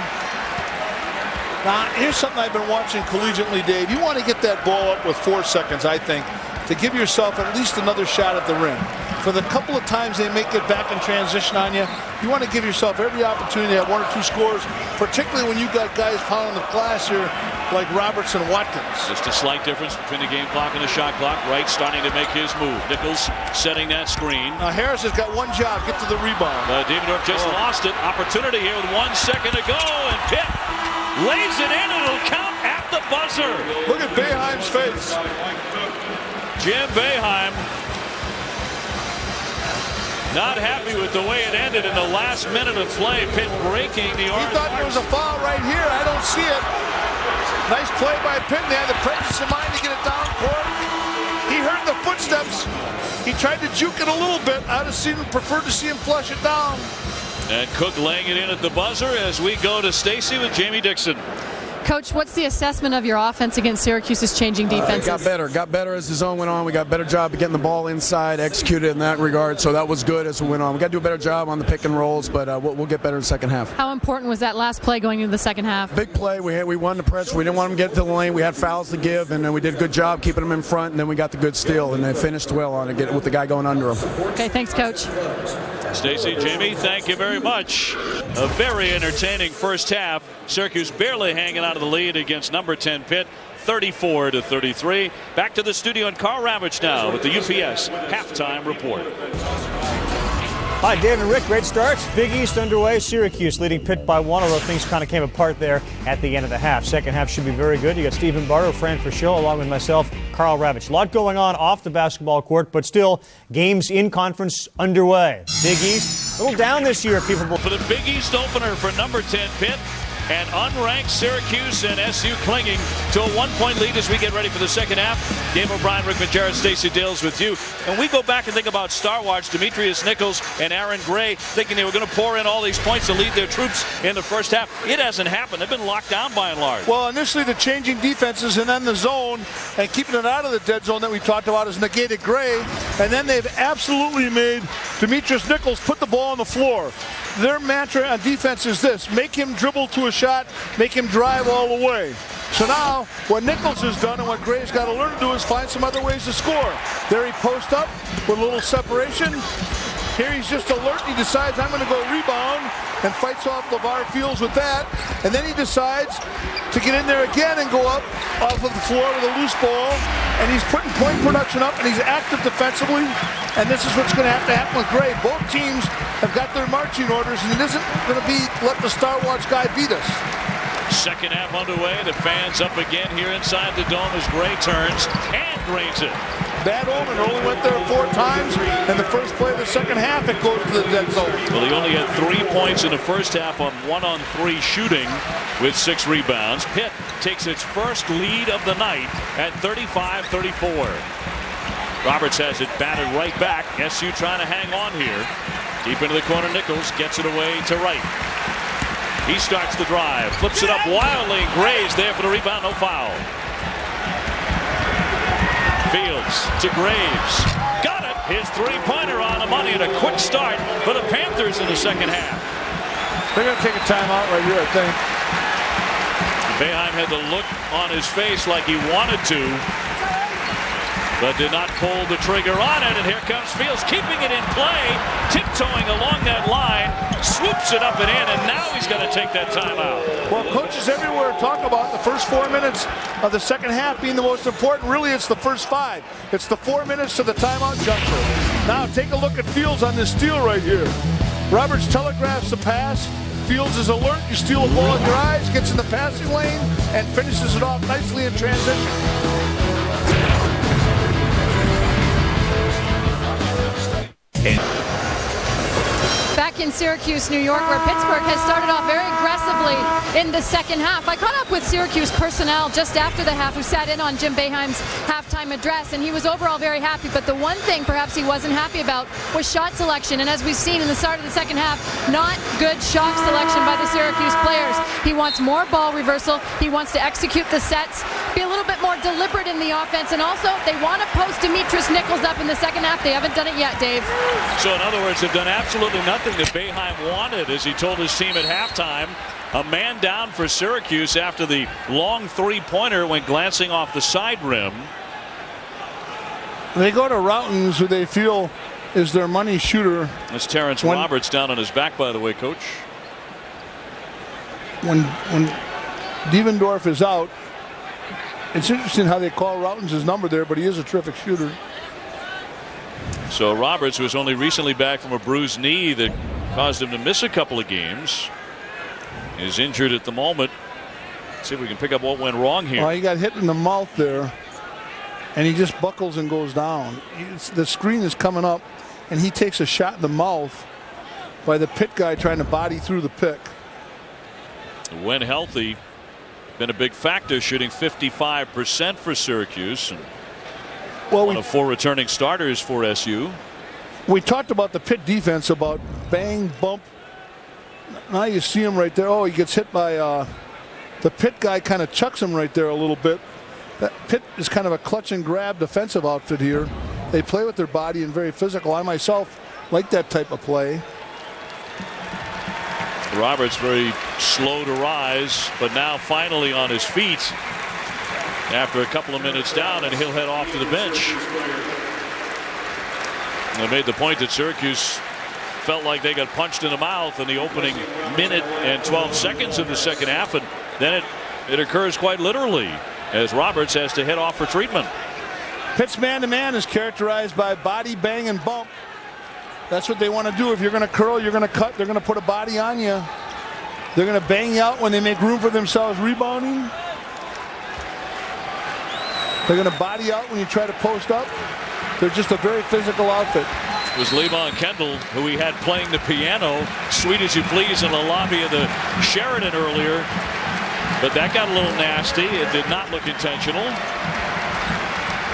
Now, here's something I've been watching collegiately, Dave. You want to get that ball up with 4 seconds, I think, to give yourself at least another shot at the rim. For the couple of times they make it back in transition on you, you want to give yourself every opportunity to have 1 or 2 scores, particularly when you've got guys pounding the glass here like Roberts and Watkins. Just a slight difference between the game clock and the shot clock. Wright starting to make his move. Nichols setting that screen. Now Harris has got one job, get to the rebound. Dievendorf just lost it. Opportunity here with 1 second to go, and Pitt lays it in, and it'll count at the buzzer. Look at Boeheim's face. Jim Boeheim not happy with the way it ended in the last minute of play. Pitt breaking the orange. He thought there was a foul right here. I don't see it. Nice play by Pitt. They had the presence of mind to get it down court. He heard the footsteps. He tried to juke it a little bit. I'd have preferred to see him flush it down. And Cook laying it in at the buzzer as we go to Stacy with Jamie Dixon. Coach, what's the assessment of your offense against Syracuse's changing defenses? Got better as the zone went on. We got a better job of getting the ball inside, executed in that regard, so that was good as we went on. We got to do a better job on the pick and rolls, but we'll get better in the second half. How important was that last play going into the second half? Big play. We won the press. We didn't want them to get to the lane. We had fouls to give, and then we did a good job keeping them in front, and then we got the good steal, and they finished well on it with the guy going under them. Okay, thanks, Coach. Stacy, Jamie, thank you very much. A very entertaining first half. Syracuse barely hanging out of the lead against number 10 Pitt, 34-33. Back to the studio and Carl Ravitch now with the UPS halftime report. Hi, Dave and Rick. Great start. Big East underway. Syracuse leading Pitt by 1, although things kind of came apart there at the end of the half. Second half should be very good. You got Stephen Barrow, Fran Fischel, along with myself, Carl Ravitch. A lot going on off the basketball court, but still games in conference underway. Big East, a little down this year, people. For the Big East opener for number 10 Pitt, and unranked Syracuse and SU clinging to a 1-point lead as we get ready for the second half. Dave O'Brien, Rick Majerus, Stacey Dales with you. And we go back and think about Star Wars, Demetrius Nichols and Aaron Gray, thinking they were going to pour in all these points to lead their troops in the first half. It hasn't happened. They've been locked down by and large. Well, initially the changing defenses and then the zone and keeping it out of the dead zone that we talked about has negated Gray. And then they've absolutely made Demetrius Nichols put the ball on the floor. Their mantra on defense is this: make him dribble to a shot, make him drive all the way. So now, what Nichols has done and what Gray's got to learn to do is find some other ways to score. There he posts up with a little separation. Here he's just alert. He decides, I'm going to go rebound, and fights off Levance Fields with that. And then he decides to get in there again and go up off of the floor with a loose ball. And he's putting point production up, and he's active defensively. And this is what's going to happen with Gray. Both teams have got their marching orders, and it isn't going to be let the Star Wars guy beat us. Second half underway. The fans up again here inside the dome as Gray turns and drains it. Bad omen. Only went there 4 times. And the first play of the second half, it goes to the dead zone. Well, he only had 3 points in the first half on 1-on-3 shooting with 6 rebounds. Pitt takes its first lead of the night at 35-34. Roberts has it batted right back. SU trying to hang on here. Deep into the corner, Nichols gets it away to Wright. He starts the drive, flips it up wildly. Gray's there for the rebound, no foul. Fields to Graves. Got it. His 3-pointer on the money and a quick start for the Panthers in the second half. They're going to take a timeout right here, I think. Boeheim had the look on his face like he wanted to, but did not pull the trigger on it. And here comes Fields, keeping it in play, tiptoeing along that line, swoops it up and in, and now he's going to take that timeout. Well, coaches everywhere talk about the first 4 minutes of the second half being the most important. Really, it's the first 5. It's the 4 minutes to the timeout jumper. Now, take a look at Fields on this steal right here. Roberts telegraphs the pass. Fields is alert. You steal a ball in your eyes, gets in the passing lane, and finishes it off nicely in transition. Back in Syracuse, New York, where Pittsburgh has started off very aggressively in the second half. I caught up with Syracuse personnel just after the half who sat in on Jim Boeheim's halftime address, and he was overall very happy. But the one thing perhaps he wasn't happy about was shot selection. And as we've seen in the start of the second half, not good shot selection by the Syracuse players. He wants more ball reversal. He wants to execute the sets, be a little bit more deliberate in the offense, and also they want to post Demetrius Nichols up in the second half. They haven't done it yet, Dave. So in other words, they've done absolutely nothing that Boeheim wanted, as he told his team at halftime. A man down for Syracuse after the long 3-pointer went glancing off the side rim. They go to Routens, who they feel is their money shooter. That's Terrence Roberts down on his back, by the way, Coach. When Devendorf is out, it's interesting how they call Routens' number there, but he is a terrific shooter. So Roberts, who was only recently back from a bruised knee that caused him to miss a couple of games, is injured at the moment. Let's see if we can pick up what went wrong here. Well, he got hit in the mouth there, and he just buckles and goes down. The screen is coming up, and he takes a shot in the mouth by the Pitt guy trying to body through the pick. When healthy, been a big factor, shooting 55% for Syracuse. And one of 4 returning starters for SU. We talked about the Pitt defense, about bang, bump. Now you see him right there. Oh, he gets hit by the Pitt guy, kind of chucks him right there a little bit. That Pitt is kind of a clutch and grab defensive outfit here. They play with their body and very physical. I myself like that type of play. Roberts very slow to rise, but now finally on his feet after a couple of minutes down, and he'll head off to the bench. And they made the point that Syracuse felt like they got punched in the mouth in the opening minute and 12 seconds of the second half, and then it occurs quite literally as Roberts has to head off for treatment. Pitt's man-to-man is characterized by body, bang, and bump. That's what they want to do. If you're going to curl, you're going to cut, they're going to put a body on you. They're going to bang you out when they make room for themselves rebounding. They're going to body out when you try to post up. They're just a very physical outfit. It was Levance Kendall, who he had playing the piano, Sweet As You Please, in the lobby of the Sheraton earlier. But that got a little nasty. It did not look intentional.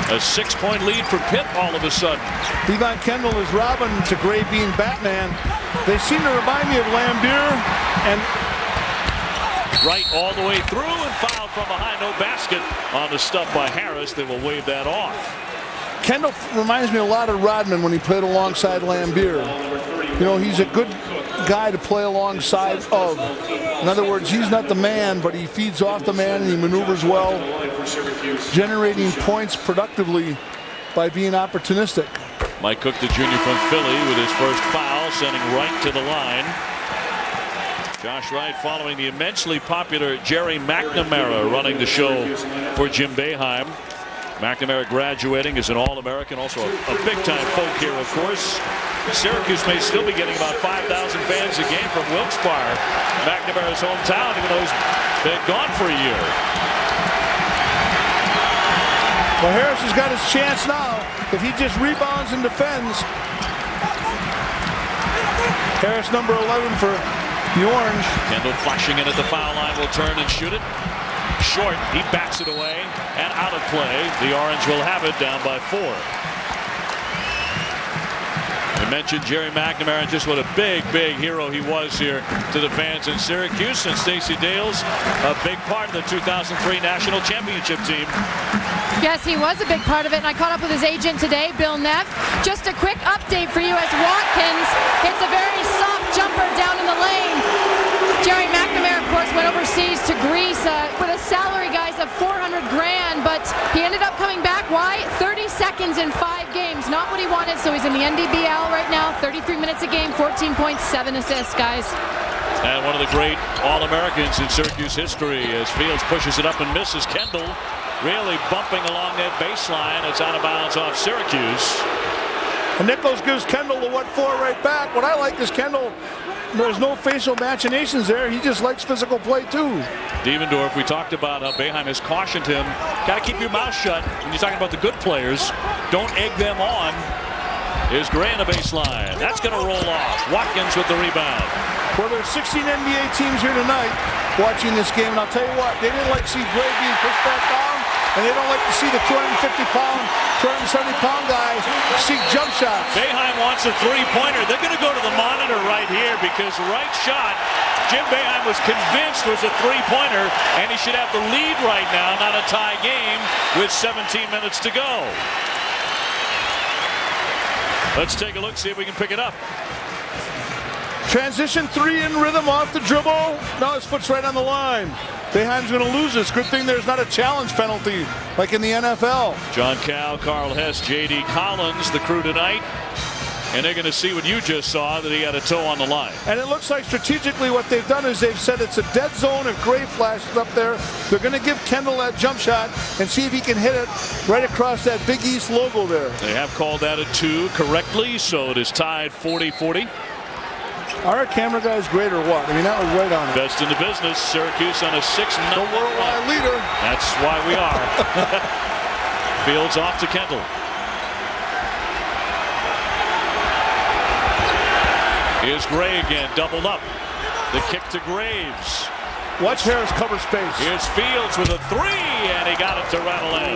A 6-point lead for Pitt all of a sudden. Levance Kendall is Robin to Gray being Batman. They seem to remind me of Lambier and right all the way through and fouled from behind. No basket on the stuff by Harris. They will wave that off. Kendall reminds me a lot of Rodman when he played alongside Lambier. You know, he's a good guy to play alongside of. In other words, he's not the man, but he feeds off the man and he maneuvers well, generating points productively by being opportunistic. Mike Cook, the junior from Philly, with his first foul, sending Wright to the line. Josh Wright following the immensely popular Jerry McNamara running the show for Jim Boeheim. McNamara graduating as an All-American, also a big-time folk here, of course. Syracuse may still be getting about 5,000 fans a game from Wilkes-Barre, McNamara's hometown, even though he's been gone for a year. Well, Harris has got his chance now. If he just rebounds and defends. Harris, number 11 for the Orange. Kendall flashing in at the foul line, will turn and shoot it. Short, he bats it away and out of play. The Orange will have it, down by 4. We mentioned Jerry McNamara and just what a big hero he was here to the fans in Syracuse. And Stacey Dales, a big part of the 2003 National Championship team. Yes, he was a big part of it, and I caught up with his agent today, Bill Neff. Just a quick update for you as Watkins hits a very soft jumper down in the lane. Jerry McNamara, of course, went overseas to Greece with a salary, guys, of $400,000, but he ended up coming back. Why? 30 seconds in 5 games. Not what he wanted, so he's in the NDBL right now. 33 minutes a game, 14 points, 7 assists, guys. And one of the great All-Americans in Syracuse history as Fields pushes it up and misses. Kendall really bumping along that baseline. It's out of bounds off Syracuse. And Nichols gives Kendall the 1-4 right back. What I like is Kendall, there's no facial machinations there. He just likes physical play too. Devendorf, we talked about how Boeheim has cautioned him. Got to keep your mouth shut when you're talking about the good players. Don't egg them on. Here's Gray in the baseline. That's going to roll off. Watkins with the rebound. Well, there's 16 NBA teams here tonight watching this game, and I'll tell you what, they didn't like to see Gray being pushed back down, and they don't like to see the 250-pound, 270-pound guy see jump shots. Boeheim wants a three-pointer. They're going to go to the monitor right here because right shot, Jim Boeheim was convinced was a three-pointer, and he should have the lead right now, not a tie game with 17 minutes to go. Let's take a look, see if we can pick it up. Transition 3 in rhythm off the dribble. Now his foot's right on the line. Boeheim's going to lose this. Good thing there's not a challenge penalty like in the NFL. John Cal, Carl Hess, J.D. Collins, the crew tonight. And they're going to see what you just saw, that he had a toe on the line. And it looks like strategically what they've done is they've said it's a dead zone if Gray flashes up there. They're going to give Kendall that jump shot and see if he can hit it right across that Big East logo there. They have called that a 2 correctly, so it is tied 40-40. Are our camera guys great or what? I mean, that was right on it. Best in the business. Syracuse on a 6-0 the worldwide leader. That's why we are. Fields off to Kendall. Here's Gray again, doubled up. The kick to Graves. Watch Harris cover space. Here's Fields with a 3, and he got it to rattle in.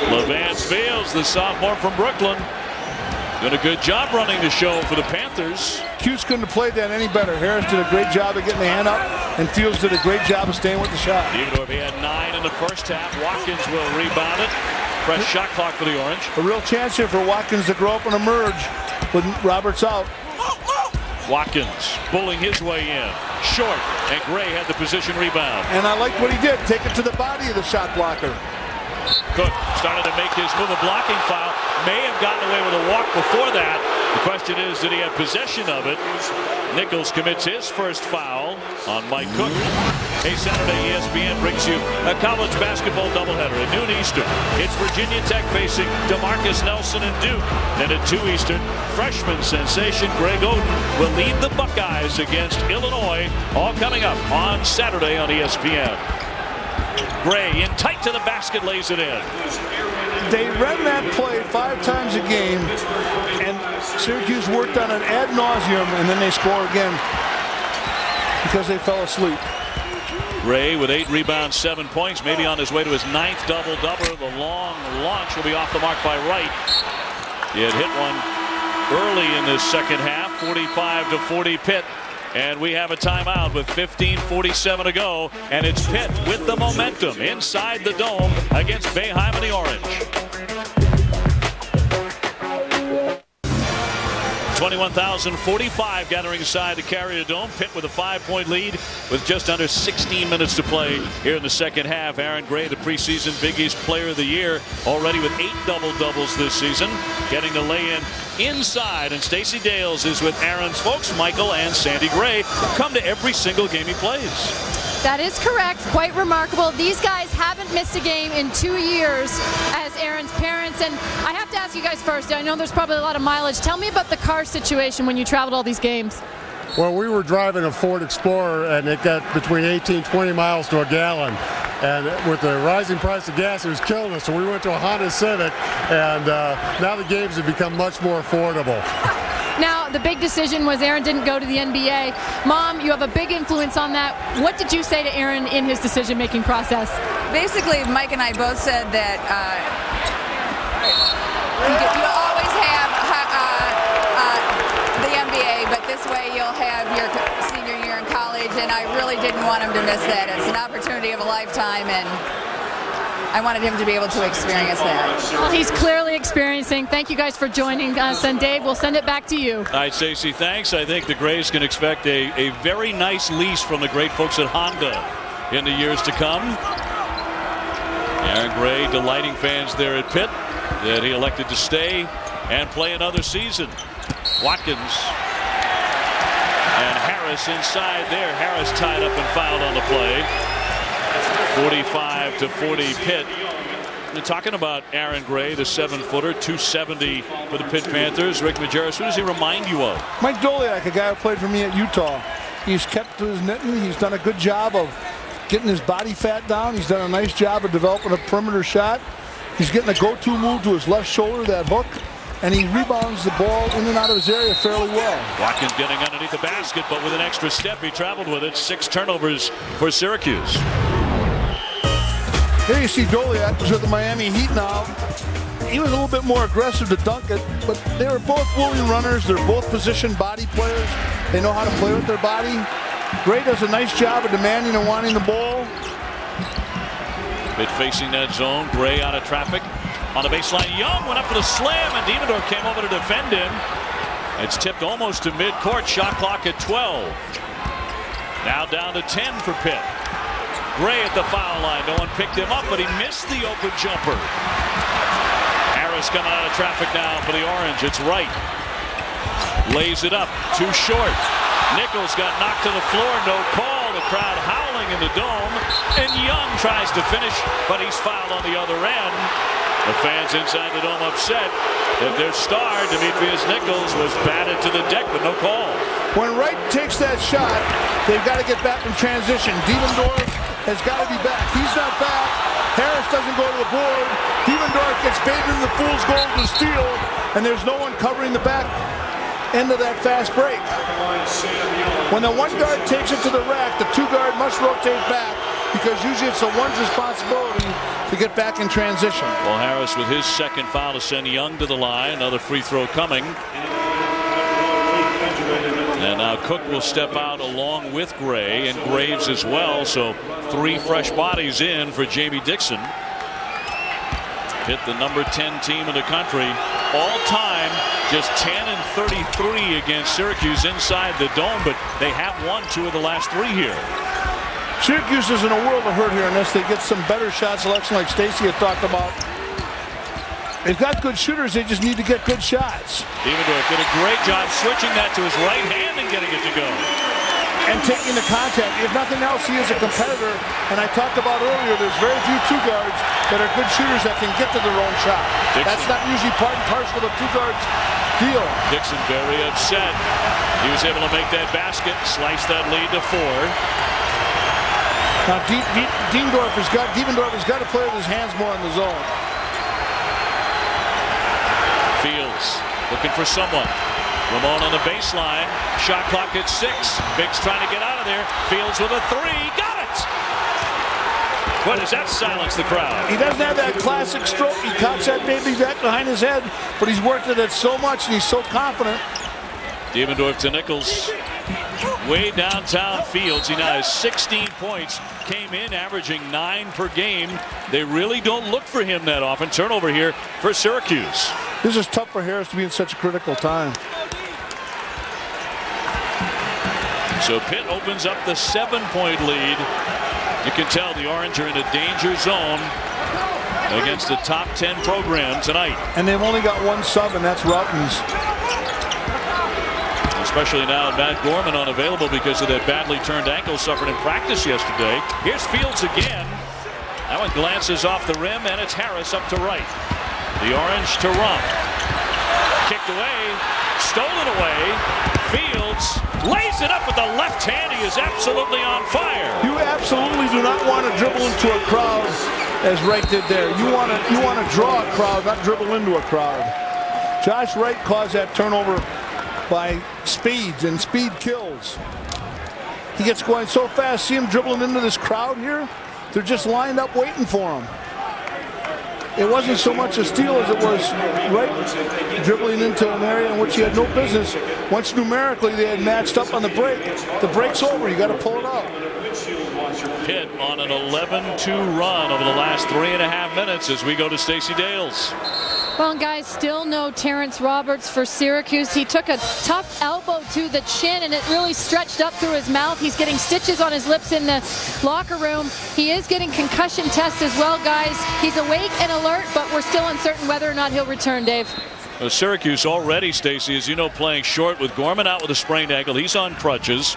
Levance Fields, the sophomore from Brooklyn. Doing a good job running the show for the Panthers. Cuse couldn't have played that any better. Harris did a great job of getting the hand up, and Fields did a great job of staying with the shot. Devendorf, he had 9 in the first half. Watkins will rebound it. Fresh shot clock for the Orange. A real chance here for Watkins to grow up and emerge with Roberts out. Watkins bullying his way in. Short, and Gray had the position rebound. And I liked what he did. Take it to the body of the shot blocker. Cook started to make his move, a blocking foul. May have gotten away with a walk before that. The question is, did he have possession of it? Nichols commits his first foul on Mike Cook. Hey, Saturday ESPN brings you a college basketball doubleheader at noon Eastern. It's Virginia Tech facing DeMarcus Nelson and Duke. Then at 2 Eastern, freshman sensation Greg Oden will lead the Buckeyes against Illinois. All coming up on Saturday on ESPN. Gray in tight to the basket, lays it in. they ran that play 5 times a game, and Syracuse worked on it ad nauseum, and then they score again because they fell asleep. Gray with 8 rebounds, 7 points, maybe on his way to his 9th double-double. The long launch will be off the mark by Wright. He had hit one early in this second half, 45-40 Pitt. And we have a timeout with 15:47 to go. And it's Pitt with the momentum inside the dome against Boeheim and the Orange. 21,045 gathering inside the Carrier Dome. Pitt with a 5-point lead with just under 16 minutes to play here in the second half. Aaron Gray, the preseason Big East Player of the Year, already with 8 double-doubles this season, getting the lay-in inside. And Stacey Dales is with Aaron's folks, Michael and Sandy Gray, who come to every single game he plays. That is correct. Quite remarkable. These guys haven't missed a game in 2 years as Aaron's parents. And I have to ask you guys first, I know there's probably a lot of mileage. Tell me about the car situation when you traveled all these games. Well, we were driving a Ford Explorer, and it got between 18-20 miles to a gallon. And with the rising price of gas, it was killing us. So we went to a Honda Civic, and now the games have become much more affordable. Now, the big decision was Aaron didn't go to the NBA. Mom, you have a big influence on that. What did you say to Aaron in his decision-making process? Basically, Mike and I both said that you always have the NBA, but this way you'll have your senior year in college, and I really didn't want him to miss that. It's an opportunity of a lifetime, and I wanted him to be able to experience that. Well, he's clearly experiencing. Thank you guys for joining us. And Dave, we'll send it back to you. All right, Stacey, thanks. I think the Grays can expect a very nice lease from the great folks at Honda in the years to come. Aaron Gray delighting fans there at Pitt that he elected to stay and play another season. Watkins and Harris inside there. Harris tied up and fouled on the play. 45-40 Pitt. We're talking about Aaron Gray, the 7-footer, 270 for the Pitt Panthers. Rick Majerus, who does he remind you of? Mike Doliak, a guy who played for me at Utah. He's kept to his knitting. He's done a good job of getting his body fat down. He's done a nice job of developing a perimeter shot. He's getting a go-to move to his left shoulder, that hook, and he rebounds the ball in and out of his area fairly well. Watkins getting underneath the basket, but with an extra step, he traveled with it. 6 turnovers for Syracuse. Here you see Doliak, who's with the Miami Heat now. He was a little bit more aggressive to dunk it, but they were both willing runners. They're both position body players. They know how to play with their body. Gray does a nice job of demanding and wanting the ball. Pitt facing that zone. Gray out of traffic. On the baseline, Young went up for the slam, and Diemendorf came over to defend him. It's tipped almost to midcourt. Shot clock at 12. Now down to 10 for Pitt. Gray at the foul line. No one picked him up, but he missed the open jumper. Harris coming out of traffic now for the Orange. It's Wright. Lays it up. Too short. Nichols got knocked to the floor. No call. The crowd howling in the dome. And Young tries to finish, but he's fouled on the other end. The fans inside the dome upset that their star, Demetrius Nichols, was batted to the deck, but no call. When Wright takes that shot, they've got to get back in transition. Diemendorf has got to be back. He's not back. Harris doesn't go to the board. Diemendorf gets baited in the fool's goal to steal, and there's no one covering the back end of that fast break. When the one guard takes it to the rack, the 2 guard must rotate back, because usually it's the one's responsibility to get back in transition. Well, Harris with his second foul to send Young to the line. Another free throw coming. And now Cook will step out along with Gray and Graves as well. So 3 fresh bodies in for Jamie Dixon. Pitt, the number 10 team in the country. All time, just 10-33 against Syracuse inside the dome. But they have won 2 of the last 3 here. Syracuse is in a world of hurt here unless they get some better shot selection like Stacey had talked about. They've got good shooters, they just need to get good shots. Diemendorf did a great job switching that to his right hand and getting it to go. And taking the contact. If nothing else, he is a competitor. And I talked about earlier, there's very few 2 guards that are good shooters that can get to their own shot. Dixon. That's not usually part and parcel of the 2 guards deal. Dixon very upset. He was able to make that basket, slice that lead to 4. Now Diemendorf has got to play with his hands more in the zone. Fields looking for someone. Ramon on the baseline. Shot clock at 6. Biggs trying to get out of there. Fields with a 3. Got it! What does that silence the crowd? He doesn't have that classic stroke. He cocks that baby back behind his head, but he's worked at it so much and he's so confident. Diemendorf to Nichols. Way downtown Fields. He now has 16 points. Came in averaging 9 per game. They really don't look for him that often. Turnover here for Syracuse. This is tough for Harris to be in such a critical time. So Pitt opens up the 7-point lead. You can tell the Orange are in a danger zone against the top 10 program tonight. And they've only got one sub, and that's Routens. Especially now Matt Gorman unavailable because of that badly turned ankle suffered in practice yesterday. Here's Fields again. That one glances off the rim, and it's Harris up to right. The Orange to Rump. Kicked away. Stolen away. Fields lays it up with the left hand. He is absolutely on fire. You absolutely do not want to dribble into a crowd as Wright did there. You want to draw a crowd, not dribble into a crowd. Josh Wright caused that turnover by speeds, and speed kills. He gets going so fast. See him dribbling into this crowd here? They're just lined up waiting for him. It wasn't so much a steal as it was Wright dribbling into an area in which he had no business. Once numerically they had matched up on the break. The break's over. You got to pull it out. Pitt on an 11-2 run over the last 3.5 minutes as we go to Stacey Dales. Well, guys, still no Terrence Roberts for Syracuse. He took a tough elbow to the chin, and it really stretched up through his mouth. He's getting stitches on his lips in the locker room. He is getting concussion tests as well, guys. He's awake and alert, but we're still uncertain whether or not he'll return, Dave. Well, Syracuse already, Stacey, as you know, playing short with Gorman out with a sprained ankle. He's on crutches.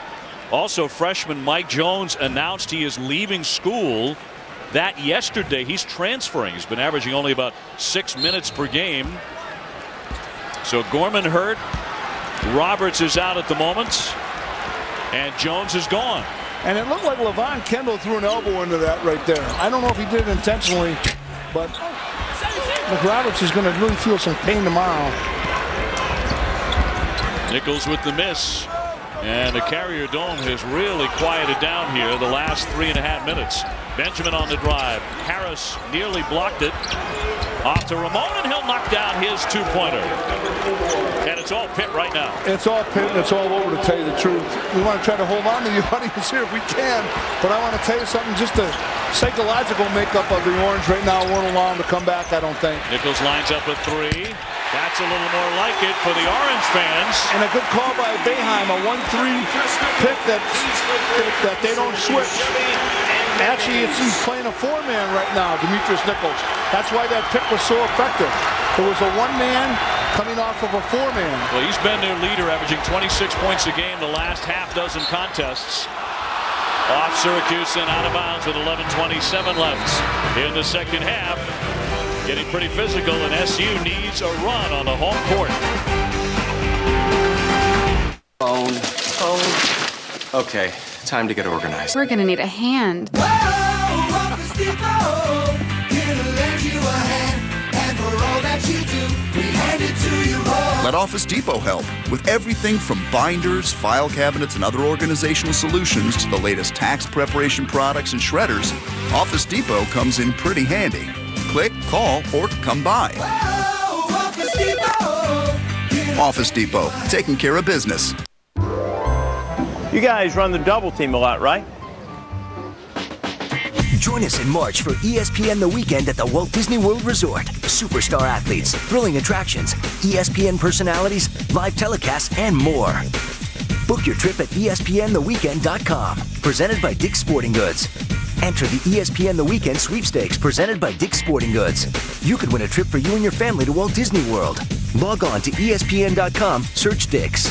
Also, freshman Mike Jones announced he is leaving school. That yesterday, he's transferring. He's been averaging only about 6 minutes per game. So Gorman hurt. Roberts is out at the moment. And Jones is gone. And it looked like Levance Kendall threw an elbow into that right there. I don't know if he did it intentionally, but McRoberts is going to really feel some pain tomorrow. Nichols with the miss. And the Carrier Dome has really quieted down here the last 3.5 minutes. Benjamin on the drive. Harris nearly blocked it. Off to Ramon, and he'll knock down his 2-pointer. And it's all Pitt right now. It's all Pitt, and it's all over, to tell you the truth. We want to try to hold on to the audience here if we can. But I want to tell you something, just the psychological makeup of the Orange right now won't allow him to come back, I don't think. Nichols lines up a 3. That's a little more like it for the Orange fans. And a good call by Boeheim, a 1-3 pick that they don't switch. Actually, he's playing a 4-man right now, Demetrius Nichols. That's why that pick was so effective. It was a 1-man coming off of a 4-man. Well, he's been their leader, averaging 26 points a game the last half dozen contests. Off Syracuse and out of bounds with 11:27 left in the second half. Getting pretty physical, and SU needs a run on the home court. Phone. Okay, time to get organized. We're gonna need a hand. Let Office Depot help with everything from binders, file cabinets, and other organizational solutions to the latest tax preparation products and shredders. Office Depot comes in pretty handy. Click, call, or come by. Office Depot, taking care of business. You guys run the double team a lot, right? Join us in March for ESPN The Weekend at the Walt Disney World Resort. Superstar athletes, thrilling attractions, ESPN personalities, live telecasts, and more. Book your trip at ESPNTheWeekend.com. Presented by Dick's Sporting Goods. Enter the ESPN The Weekend Sweepstakes presented by Dick's Sporting Goods. You could win a trip for you and your family to Walt Disney World. Log on to ESPN.com, search Dick's.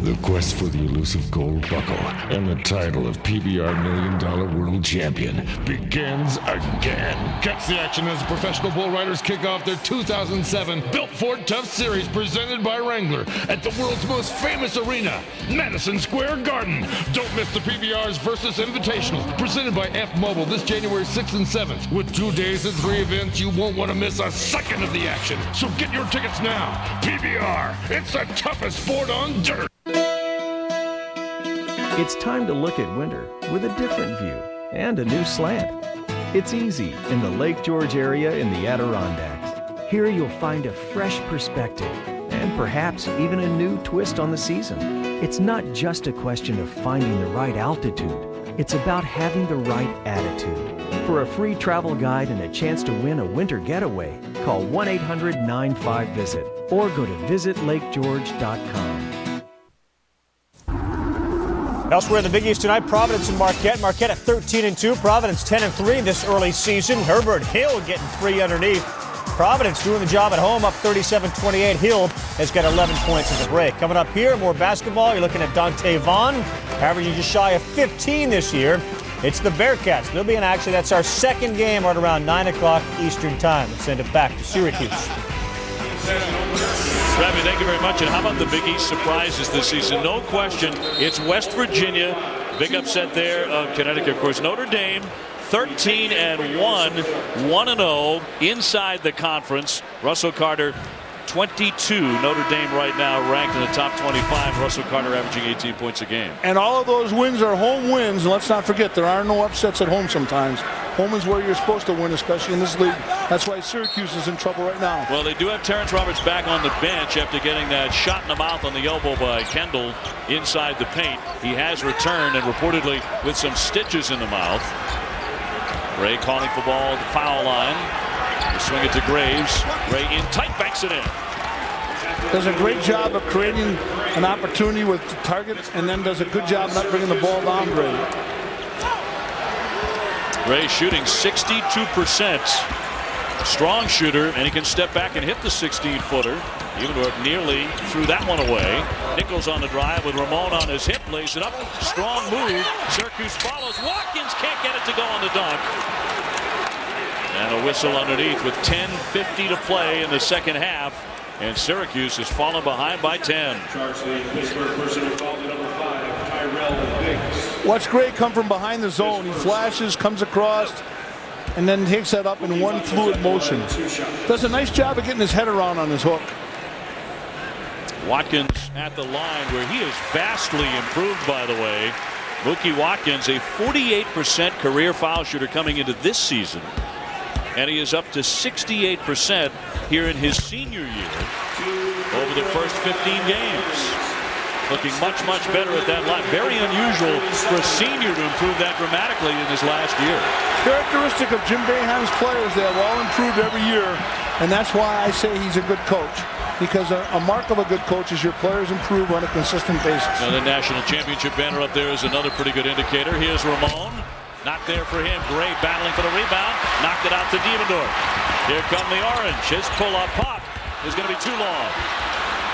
The quest for the elusive gold buckle and the title of PBR $1 Million World Champion begins again. Catch the action as professional bull riders kick off their 2007 Built Ford Tough Series presented by Wrangler at the world's most famous arena, Madison Square Garden. Don't miss the PBR's Versus Invitational presented by F Mobile this January 6th and 7th. With 2 days and 3 events, you won't want to miss a second of the action. So get your tickets now. PBR, it's the toughest sport on dirt. It's time to look at winter with a different view and a new slant. It's easy in the Lake George area in the Adirondacks. Here you'll find a fresh perspective and perhaps even a new twist on the season. It's not just a question of finding the right altitude. It's about having the right attitude. For a free travel guide and a chance to win a winter getaway, call 1-800-95-VISIT or go to visitlakegeorge.com. Elsewhere in the Big East tonight, Providence and Marquette. Marquette at 13-2, Providence 10-3 this early season. Herbert Hill getting free underneath. Providence doing the job at home, up 37-28. Hill has got 11 points in the break. Coming up here, more basketball. You're looking at Dante Vaughn, averaging just shy of 15 this year. It's the Bearcats. They'll be in action. That's our second game right around 9 o'clock Eastern time. Let's send it back to Syracuse. Ravi, thank you very much. And how about the Big East surprises this season? No question, it's West Virginia. Big upset there of Connecticut. Of course, Notre Dame, 13-1, 1-0 inside the conference. Russell Carter, 22. Notre Dame right now ranked in the top 25. Russell Carter averaging 18 points a game. And all of those wins are home wins. And let's not forget, there are no upsets at home sometimes. Home is where you're supposed to win, especially in this league. That's why Syracuse is in trouble right now. Well, they do have Terrence Roberts back on the bench after getting that shot in the mouth on the elbow by Kendall inside the paint. He has returned and reportedly with some stitches in the mouth. Ray calling for ball at the foul line. They swing it to Graves. Ray in tight, banks it in. Does a great job of creating an opportunity with the target and then does a good job not bringing the ball down great. Ray shooting 62%. Strong shooter, and he can step back and hit the 16-footer. Evendorf nearly threw that one away. Nichols on the drive with Ramon on his hip, lays it up. Strong move. Syracuse follows. Watkins can't get it to go on the dunk. And a whistle underneath with 10:50 to play in the second half. And Syracuse has fallen behind by 10. Watch Gray come from behind the zone. He flashes, comes across, and then takes that up in one fluid motion. Does a nice job of getting his head around on his hook. Watkins at the line where he is vastly improved, by the way. Mookie Watkins, a 48% career foul shooter coming into this season. And he is up to 68% here in his senior year over the first 15 games. Looking much, much better at that line. Very unusual for a senior to improve that dramatically in his last year. Characteristic of Jim Boeheim's players, they have all improved every year, and that's why I say he's a good coach. Because a mark of a good coach is your players improve on a consistent basis. Now the national championship banner up there is another pretty good indicator. Here's Ramon. Not there for him. Gray battling for the rebound. Knocked it out to Devendorf. Here come the Orange. His pull-up pop is going to be too long.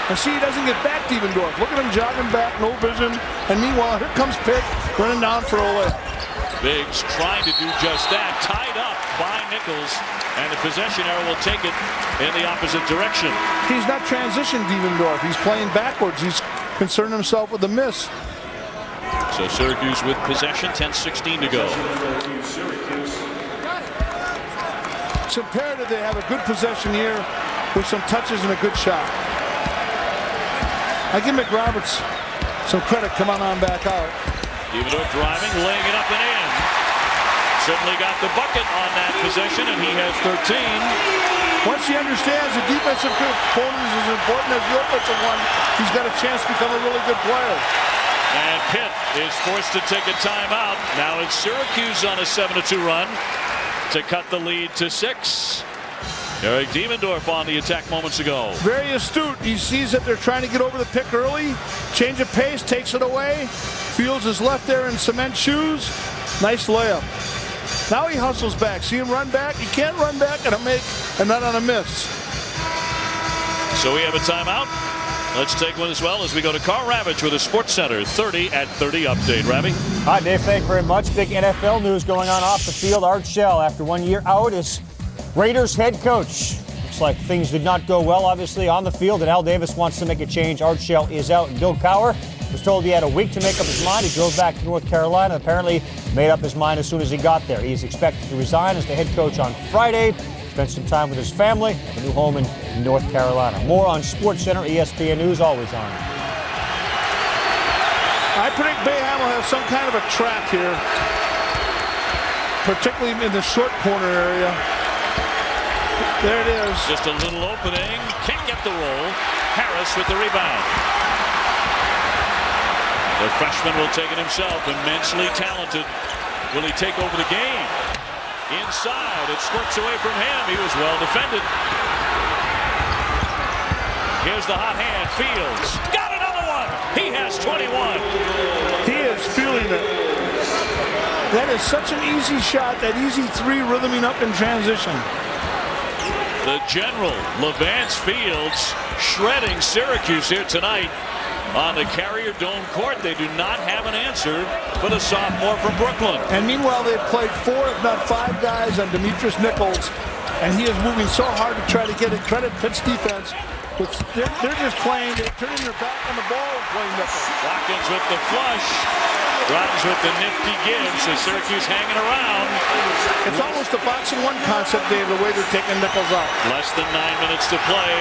And see, he doesn't get back to Devendorf. Look at him jogging back, no vision. And meanwhile, here comes Pitt running down for a layup. Biggs trying to do just that. Tied up by Nichols. And the possession arrow will take it in the opposite direction. He's not transitioned Devendorf. He's playing backwards. He's concerned himself with the miss. So Syracuse with possession, 10:16 to go. It's imperative they have a good possession here with some touches and a good shot. I give McRoberts some credit. Come on back out. Devendorf driving, laying it up and in. Certainly got the bucket on that possession, and he has 13. Once he understands the defensive component is as important as the offensive one, he's got a chance to become a really good player. And Pitt is forced to take a timeout. Now it's Syracuse on a 7-2 run to cut the lead to 6. Eric Devendorf on the attack moments ago. Very astute. He sees that they're trying to get over the pick early. Change of pace, takes it away. Fields is left there in cement shoes. Nice layup. Now he hustles back. See him run back? He can't run back and make and not on a miss. So we have a timeout. Let's take one as well as we go to Carl Ravitch with a Sports Center 30 at 30 update. Ravi? Hi, Dave. Thank you very much. Big NFL news going on off the field. Art Shell, after 1 year out, is Raiders head coach. Looks like things did not go well, obviously, on the field, and Al Davis wants to make a change. Art Shell is out. Bill Cowher was told he had a week to make up his mind. He drove back to North Carolina, apparently made up his mind as soon as he got there. He is expected to resign as the head coach on Friday. Spent some time with his family, a new home in North Carolina. More on SportsCenter, ESPN News, always on. I predict Boeheim will have some kind of a trap here, particularly in the short corner area. There it is. Just a little opening. Can't get the roll. Harris with the rebound. The freshman will take it himself. Immensely talented. Will he take over the game? Inside, it squirts away from him. He was well defended. Here's the hot hand. Fields got another one. He has 21. He is feeling it. That is such an easy shot. That easy three rhythming up in transition. The general, Levance Fields, shredding Syracuse here tonight on the Carrier Dome court. They do not have an answer for the sophomore from Brooklyn. And meanwhile, they've played 4, if not 5 guys on Demetrius Nichols, and he is moving so hard to try to get it. Credit Pitt's defense. They're just playing, they're turning their back on the ball and playing Nichols. Watkins with the flush. Rodgers with the nifty give, so Syracuse hanging around. It's almost a boxing one concept, Dave, the way they're taking Nichols out. Less than 9 minutes to play.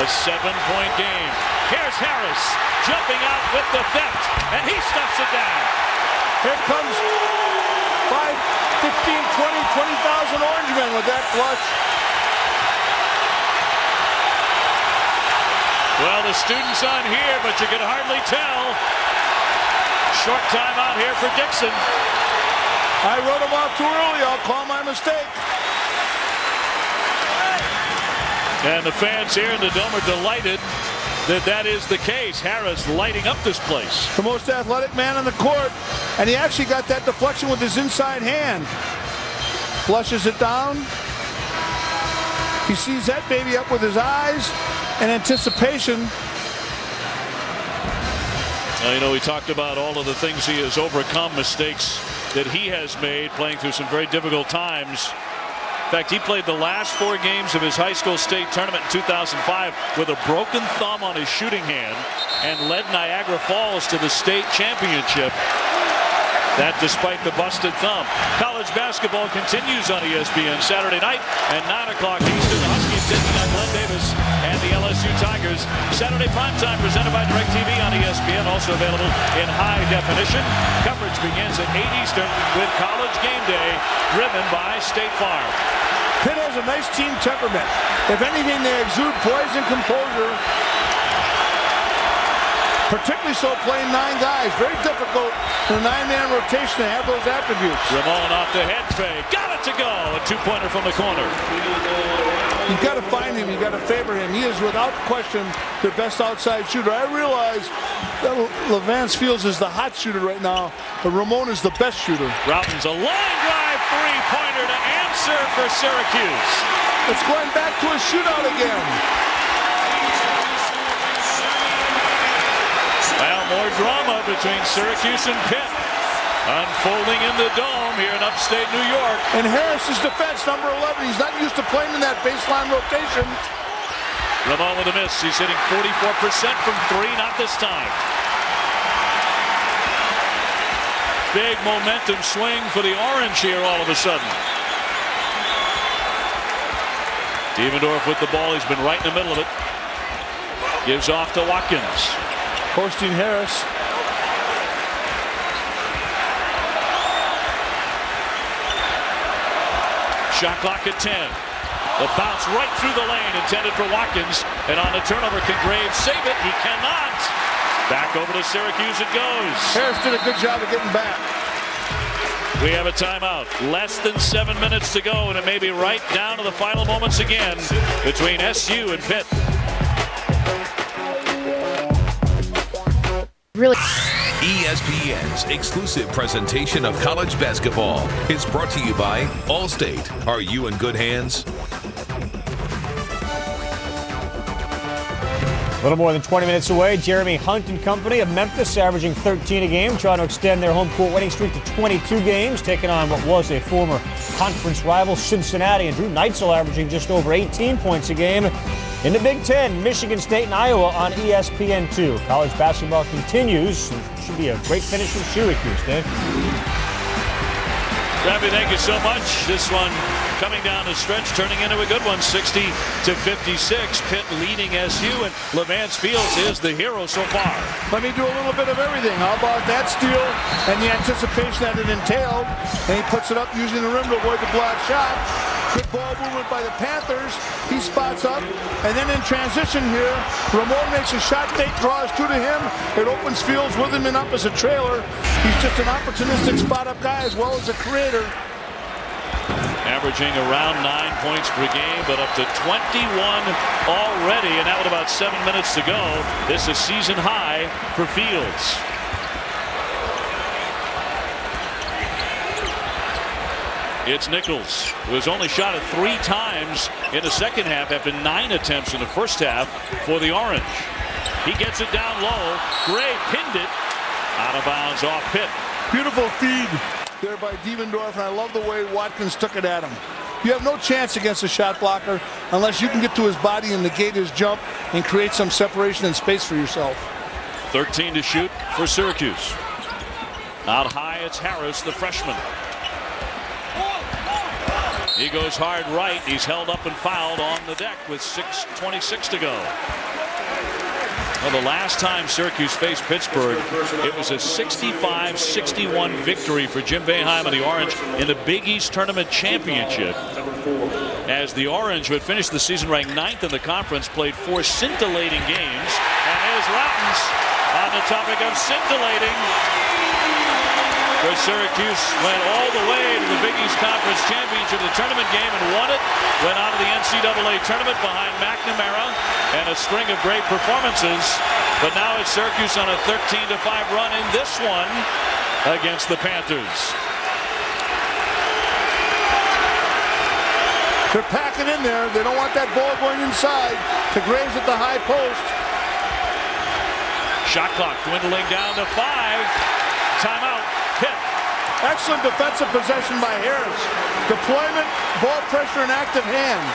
A 7-point game. Here's Harris jumping out with the theft, and he stuffs it down. Here comes 5, 15, 20,000 Orangemen with that flush. Well, the student's on here, but you can hardly tell. Short timeout here for Dixon. I wrote him off too early. I'll call my mistake. And the fans here in the Dome are delighted that is the case. Harris lighting up this place. The most athletic man on the court, and he actually got that deflection with his inside hand. Flushes it down. He sees that baby up with his eyes and anticipation. You know, we talked about all of the things he has overcome, mistakes that he has made, playing through some very difficult times. In fact, he played the last 4 games of his high school state tournament in 2005 with a broken thumb on his shooting hand and led Niagara Falls to the state championship. That despite the busted thumb. College basketball continues on ESPN Saturday night at 9 o'clock Eastern. The Huskies taking on Glenn Davis and the LSU Tigers. Saturday primetime presented by DirecTV on ESPN, also available in high definition. Coverage begins at 8 Eastern with College Game Day, driven by State Farm. Pitt has a nice team temperament. If anything, they exude poise and composure. Particularly so playing 9 guys. Very difficult in a 9-man rotation to have those attributes. Ramon off the head fake. Got it to go. A 2-pointer from the corner. You've got to find him. You've got to favor him. He is without question their best outside shooter. I realize that Levance Fields is the hot shooter right now, but Ramon is the best shooter. Routen's a line drive 3-pointer to answer for Syracuse. It's going back to a shootout again. Well, more drama between Syracuse and Pitt unfolding in the Dome here in upstate New York. And Harris's defense, number 11, he's not used to playing in that baseline rotation. Ramon with a miss. He's hitting 44% from 3, not this time. Big momentum swing for the Orange here all of a sudden. Devendorf with the ball. He's been right in the middle of it. Gives off to Watkins. Hosting Harris. Shot clock at 10. The bounce right through the lane intended for Watkins. And on the turnover, can Graves save it? He cannot. Back over to Syracuse it goes. Harris did a good job of getting back. We have a timeout. Less than 7 minutes to go, and it may be right down to the final moments again between SU and Pitt. Really? ESPN's exclusive presentation of college basketball is brought to you by Allstate. Are you in good hands? little more than 20 minutes away, Jeremy Hunt and company of Memphis averaging 13 a game, trying to extend their home court winning streak to 22 games, taking on what was a former conference rival, Cincinnati. And Drew Neitzel averaging just over 18 points a game. In the Big Ten, Michigan State and Iowa on ESPN2. College basketball continues. Should be a great finish in Syracuse, Dave. Gabby, thank you so much. This one coming down the stretch, turning into a good one, 60-56. Pitt leading SU, and Levance Fields is the hero so far. Let me do a little bit of everything. How about that steal and the anticipation that it entailed? And he puts it up using the rim to avoid the block shot. Good ball movement by the Panthers. He spots up, and then in transition here, Ramon makes a shot fake, draws two to him. It opens Fields with him and up as a trailer. He's just an opportunistic spot-up guy as well as a creator. Averaging around 9 points per game, but up to 21 already, and that with about 7 minutes to go. This is season high for Fields. It's Nichols, who has only shot it 3 times in the second half after 9 attempts in the first half for the Orange. He gets it down low. Gray pinned it. Out of bounds off Pitt. Beautiful feed there by Devendorf, and I love the way Watkins took it at him. You have no chance against a shot blocker unless you can get to his body and negate his jump and create some separation and space for yourself. 13 to shoot for Syracuse. Out high, it's Harris, the freshman. He goes hard right. He's held up and fouled on the deck with 6:26 to go. Well, the last time Syracuse faced Pittsburgh, it was a 65-61 victory for Jim Boeheim and the Orange in the Big East Tournament Championship. As the Orange, who had finished the season ranked 9th in the conference, played 4 scintillating games. And there's Loutons on the topic of scintillating. Where Syracuse went all the way to the Big East Conference Championship, the tournament game, and won it. Went on to the NCAA tournament behind McNamara and a string of great performances. But now it's Syracuse on a 13-5 run in this one against the Panthers. They're packing in there. They don't want that ball going inside to Graves at the high post. Shot clock dwindling down to 5. Timeout. Pitt. Excellent defensive possession by Harris. Deployment, ball pressure, and active hands.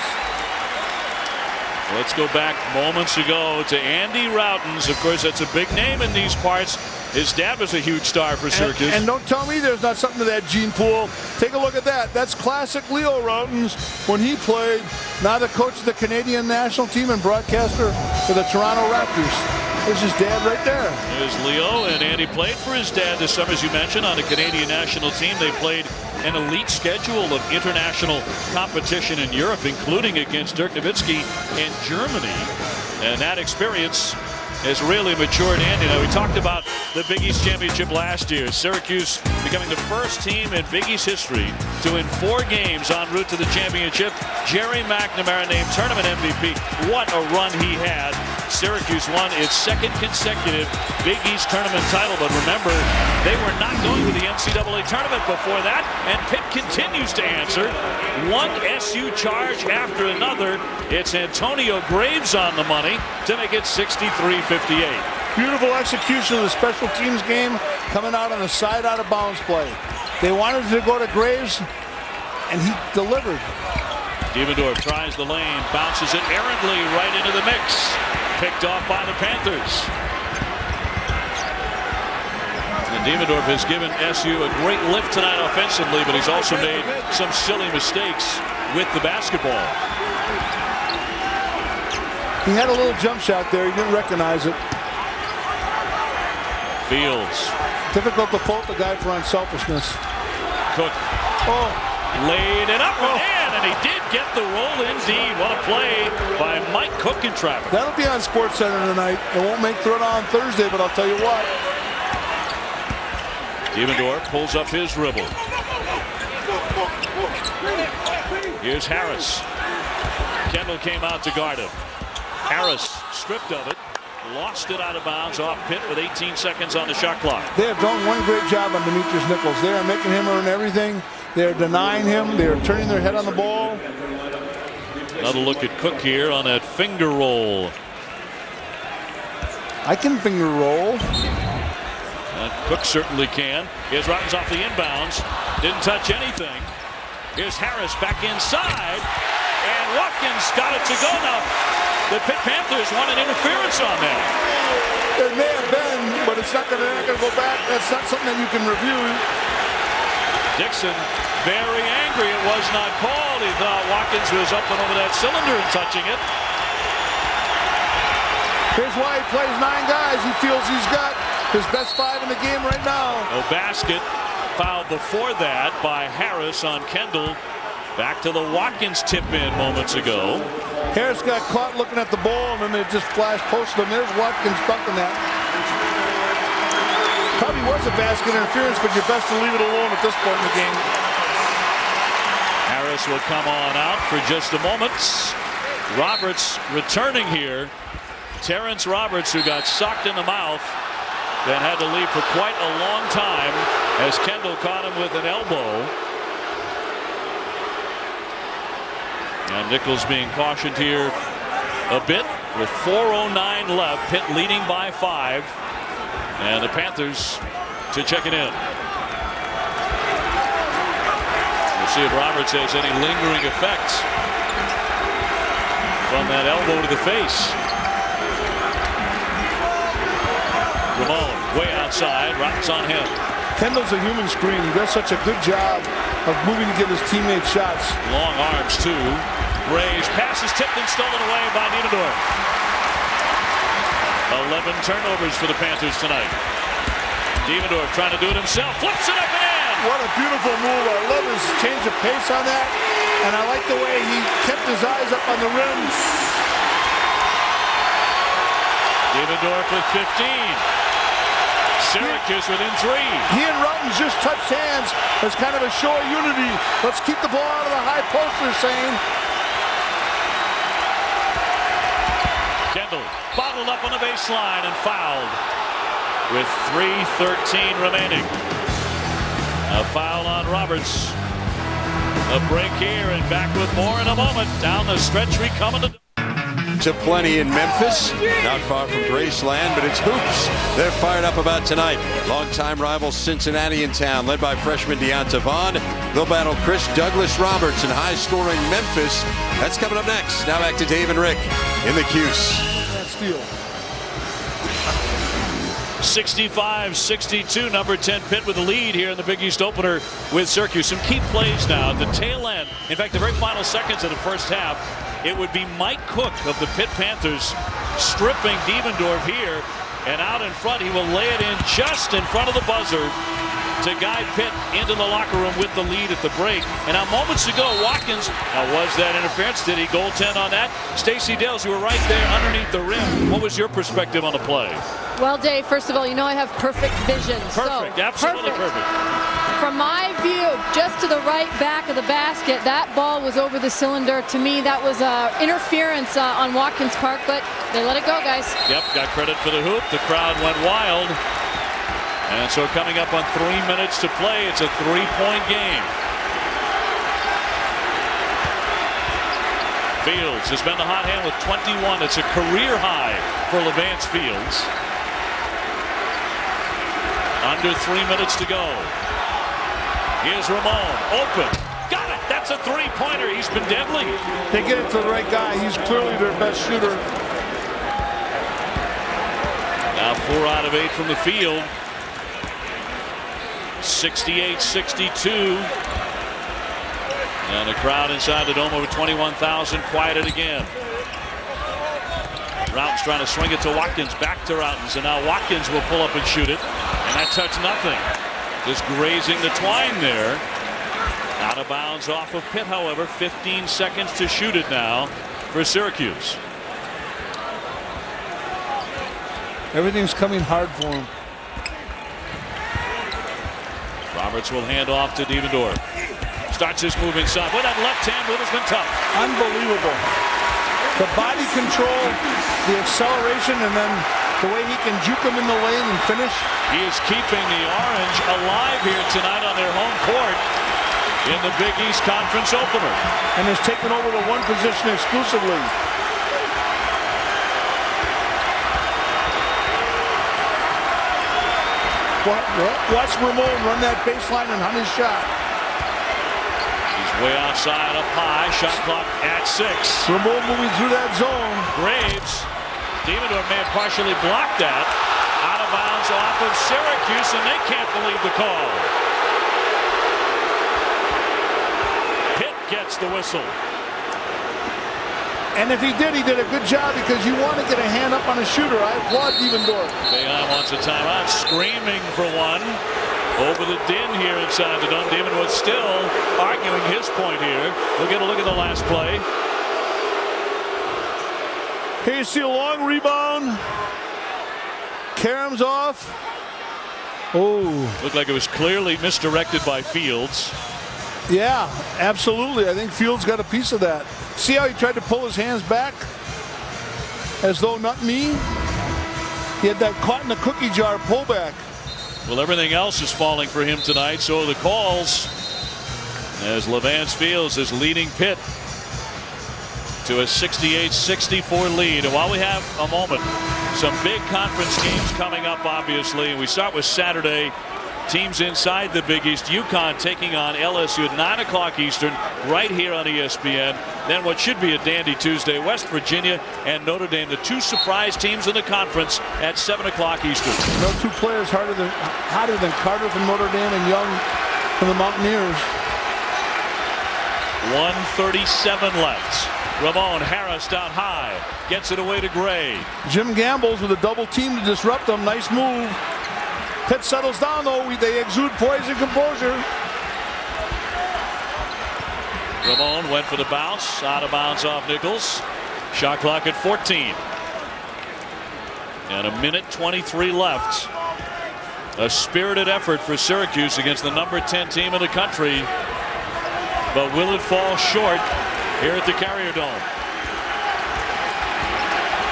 Let's go back moments ago to Andy Routens. Of course, that's a big name in these parts. His dad was a huge star for Syracuse. And don't tell me there's not something to that gene pool. Take a look at that. That's classic Leo Routens when he played. Now the coach of the Canadian national team and broadcaster for the Toronto Raptors. There's his dad right there. There's Leo, and Andy played for his dad this summer, as you mentioned, on the Canadian national team. They played an elite schedule of international competition in Europe, including against Dirk Nowitzki in Germany. And that experience has really matured Andy. Now, we talked about the Big East Championship last year. Syracuse becoming the first team in Big East history to win 4 games en route to the championship. Jerry McNamara named tournament MVP. What a run he had. Syracuse won its 2nd consecutive Big East tournament title. But remember, they were not going to the NCAA tournament before that. And Pitt continues to answer. One SU charge after another. It's Antonio Graves on the money to make it 63-58. Beautiful execution of the special teams game, coming out on a side out of bounds play. They wanted to go to Graves, and he delivered. Devendorf tries the lane, bounces it errantly right into the mix. Picked off by the Panthers. And Devendorf has given SU a great lift tonight offensively, but he's also made some silly mistakes with the basketball. He had a little jump shot there. He didn't recognize it. Fields. Difficult to fault the guy for unselfishness. Cook. Oh. Laid it up and in, and he did get the roll indeed. What a play by Mike Cook in traffic. That'll be on SportsCenter tonight. It won't make throw it on Thursday, but I'll tell you what. Devendorf pulls up his dribble. Here's Harris. Kendall came out to guard him. Harris stripped of it, lost it out of bounds off Pitt with 18 seconds on the shot clock. They have done one great job on Demetrius Nichols. They are making him earn everything. They are denying him. They are turning their head on the ball. Another look at Cook here on that finger roll. I can finger roll. Cook certainly can. Here's Robbins off the inbounds. Didn't touch anything. Here's Harris back inside. And Watkins got it to go now. The Pitt Panthers want an interference on that. It may have been, but it's not going to go back. That's not something that you can review. Dixon very angry. It was not called. He thought Watkins was up and over that cylinder and touching it. Here's why he plays 9 guys. He feels he's got his best 5 in the game right now. A basket fouled before that by Harris on Kendall. Back to the Watkins tip-in moments ago. Harris got caught looking at the ball, and then they just flash posted him. There's Watkins dunking that. Probably was a basket interference, but you're best to leave it alone at this point in the game. Harris will come on out for just a moment. Roberts returning here. Terrence Roberts, who got socked in the mouth, then had to leave for quite a long time as Kendall caught him with an elbow. And Nichols being cautioned here a bit with 4:09 left. Pitt leading by 5. And the Panthers to check it in. We'll see if Roberts has any lingering effects from that elbow to the face. Ramon way outside. Roberts on him. Kendall's a human screen. He does such a good job of moving to get his teammates shots. Long arms too. Gray's pass is tipped and stolen away by Niederdorf. 11 turnovers for the Panthers tonight. Niederdorf trying to do it himself. Flips it up and in. What a beautiful move. I love his change of pace on that. And I like the way he kept his eyes up on the rim. Niederdorf with 15. Syracuse within 3. He and Routens just touched hands as kind of a show of unity. Let's keep the ball out of the high post, they're saying. Kendall bottled up on the baseline and fouled with 3:13 remaining. A foul on Roberts. A break here and back with more in a moment. Down the stretch we come to plenty in Memphis, not far from Graceland, but it's hoops they're fired up about tonight. Longtime rival Cincinnati in town, led by freshman Deonta Vaughn. They'll battle Chris Douglas Roberts in high-scoring Memphis. That's coming up next. Now back to Dave and Rick in the Cuse. That steal. 65-62, number 10 Pitt with the lead here in the Big East opener with Syracuse. Some key plays now at the tail end. In fact, the very final seconds of the first half, it would be Mike Cook of the Pitt Panthers stripping Devendorf here, and out in front he will lay it in just in front of the buzzer to guide Pitt into the locker room with the lead at the break. And now moments ago, Watkins, now was that interference? Did he goaltend on that? Stacey Dales, you were right there underneath the rim. What was your perspective on the play? Well, Dave, first of all, you know I have perfect vision. Perfect, so, absolutely perfect. From my view, just to the right back of the basket, that ball was over the cylinder. To me, that was interference on Watkins' part, but they let it go, guys. Yep, got credit for the hoop. The crowd went wild. And so coming up on 3 minutes to play, it's a 3-point game. Fields has been the hot hand with 21. It's a career high for Levance Fields. Under 3 minutes to go. Here's Ramon, open. Got it. That's a three-pointer. He's been deadly. They get it to the right guy. He's clearly their best shooter. Now 4 out of 8 from the field. 68-62. And the crowd inside the dome over 21,000 quieted again. Routens trying to swing it to Watkins. Back to Routens. And now Watkins will pull up and shoot it. And that touched nothing. Just grazing the twine there. Out of bounds off of Pitt, however. 15 seconds to shoot it now for Syracuse. Everything's coming hard for him. Roberts will hand off to Devendorf. Starts his move inside. Boy, that left hand move has been tough. Unbelievable. The body control, the acceleration, and then the way he can juke him in the lane and finish. He is keeping the Orange alive here tonight on their home court in the Big East Conference opener. And has taken over the one position exclusively. Watch Ramon run that baseline and hunt his shot. He's way outside, up high. Shot clock at 6. Ramon moving through that zone. Graves. Demendorf may have partially blocked that. Out of bounds off of Syracuse, and they can't believe the call. Pitt gets the whistle. And if he did a good job, because you want to get a hand up on a shooter. I applaud Demendorf. Boeheim wants a timeout, screaming for one. Over the din here inside the dome. Demendorf still arguing his point here. We'll get a look at the last play. Here you see a long rebound. Karam's off. Oh. Looked like it was clearly misdirected by Fields. Yeah, absolutely. I think Fields got a piece of that. See how he tried to pull his hands back? As though not me. He had that caught in the cookie jar pullback. Well, everything else is falling for him tonight, so the calls as Levance Fields is leading Pitt to a 68-64 lead. And while we have a moment, some big conference games coming up, obviously. And we start with Saturday. Teams inside the Big East. UConn taking on LSU at 9 o'clock Eastern right here on ESPN. Then what should be a dandy Tuesday, West Virginia and Notre Dame, the 2 surprise teams in the conference at 7 o'clock Eastern. No 2 players hotter than Carter from Notre Dame and Young from the Mountaineers. 1:37 left. Ramon Harris down high. Gets it away to Gray. Jim Gamble's with a double team to disrupt them. Nice move. Pitt settles down, though. They exude poise and composure. Ramon went for the bounce. Out of bounds off Nichols. Shot clock at 14. And 1:23 left. A spirited effort for Syracuse against the number 10 team in the country. But will it fall short here at the Carrier Dome?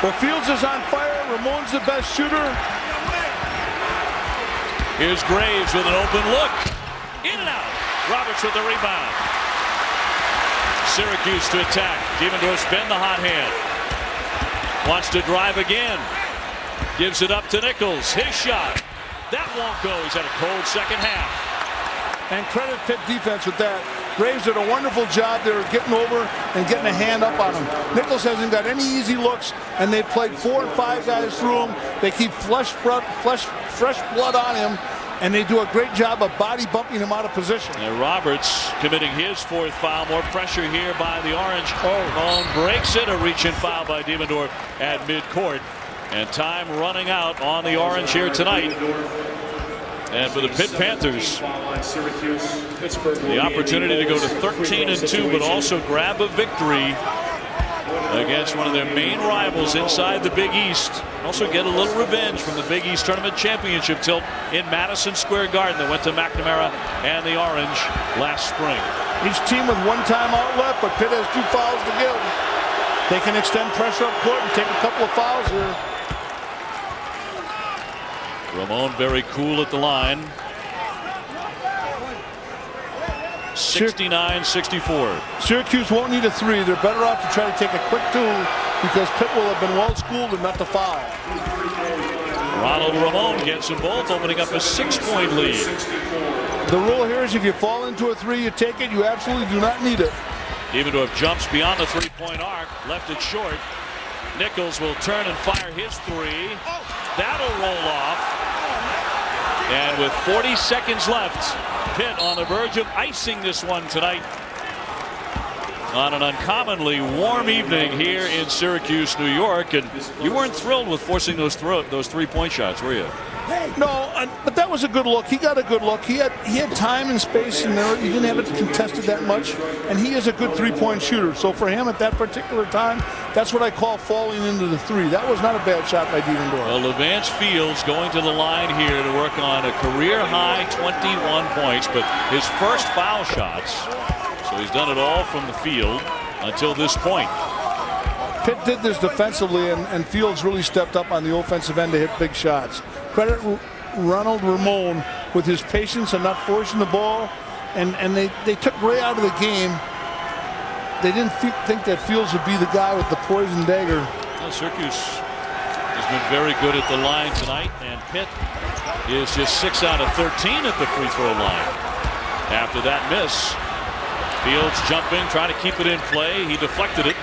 Well, Fields is on fire. Ramon's the best shooter. Here's Graves with an open look. In and out. Roberts with the rebound. Syracuse to attack. Demendorf's been the hot hand. Wants to drive again. Gives it up to Nichols. His shot. That won't go. He's had a cold second half. And credit Pitt defense with that. Graves did a wonderful job there getting over and getting a hand up on him. Nichols hasn't got any easy looks, and they played 4 and 5 guys through him. They keep fresh blood on him, and they do a great job of body bumping him out of position. And Roberts committing his 4th foul. More pressure here by the Orange. Ramon breaks it. A reach-in foul by Demendorf at midcourt. And time running out on the Orange here tonight. And for the Pitt Panthers, the opportunity to go to 13-2, but also grab a victory against one of their main rivals inside the Big East. Also get a little revenge from the Big East Tournament Championship tilt in Madison Square Garden that went to McNamara and the Orange last spring. Each team with 1 timeout left, but Pitt has 2 fouls to give. They can extend pressure up court and take a couple of fouls here. Ramon very cool at the line. 69-64. Syracuse won't need a 3. They're better off to try to take a quick 2 because Pitt will have been well schooled and not to foul. Ronald Ramon gets them both, opening up a 6-point lead. The rule here is if you fall into a 3, you take it. You absolutely do not need it. Demendorf jumps beyond the 3-point arc, left it short. Nichols will turn and fire his 3. That'll roll off. And with 40 seconds left, Pitt on the verge of icing this one tonight on an uncommonly warm evening here in Syracuse, New York. And you weren't thrilled with forcing those 3-point shots, were you? No, but that was a good look. He got a good look. He had time and space in there. He didn't have it contested that much, and he is a good 3-point shooter. So for him at that particular time, that's what I call falling into the 3. That was not a bad shot by Demendorf. Well, Levance Fields going to the line here to work on a career-high 21 points, but his first foul shots. So he's done it all from the field until this point. Pitt did this defensively, and Fields really stepped up on the offensive end to hit big shots. Credit Ronald Ramon with his patience and not forcing the ball, and they took Gray out of the game. They didn't think that Fields would be the guy with the poison dagger. Well, Syracuse has been very good at the line tonight, and Pitt is just 6 out of 13 at the free throw line. After that miss, Fields jumping, trying to keep it in play. He deflected it.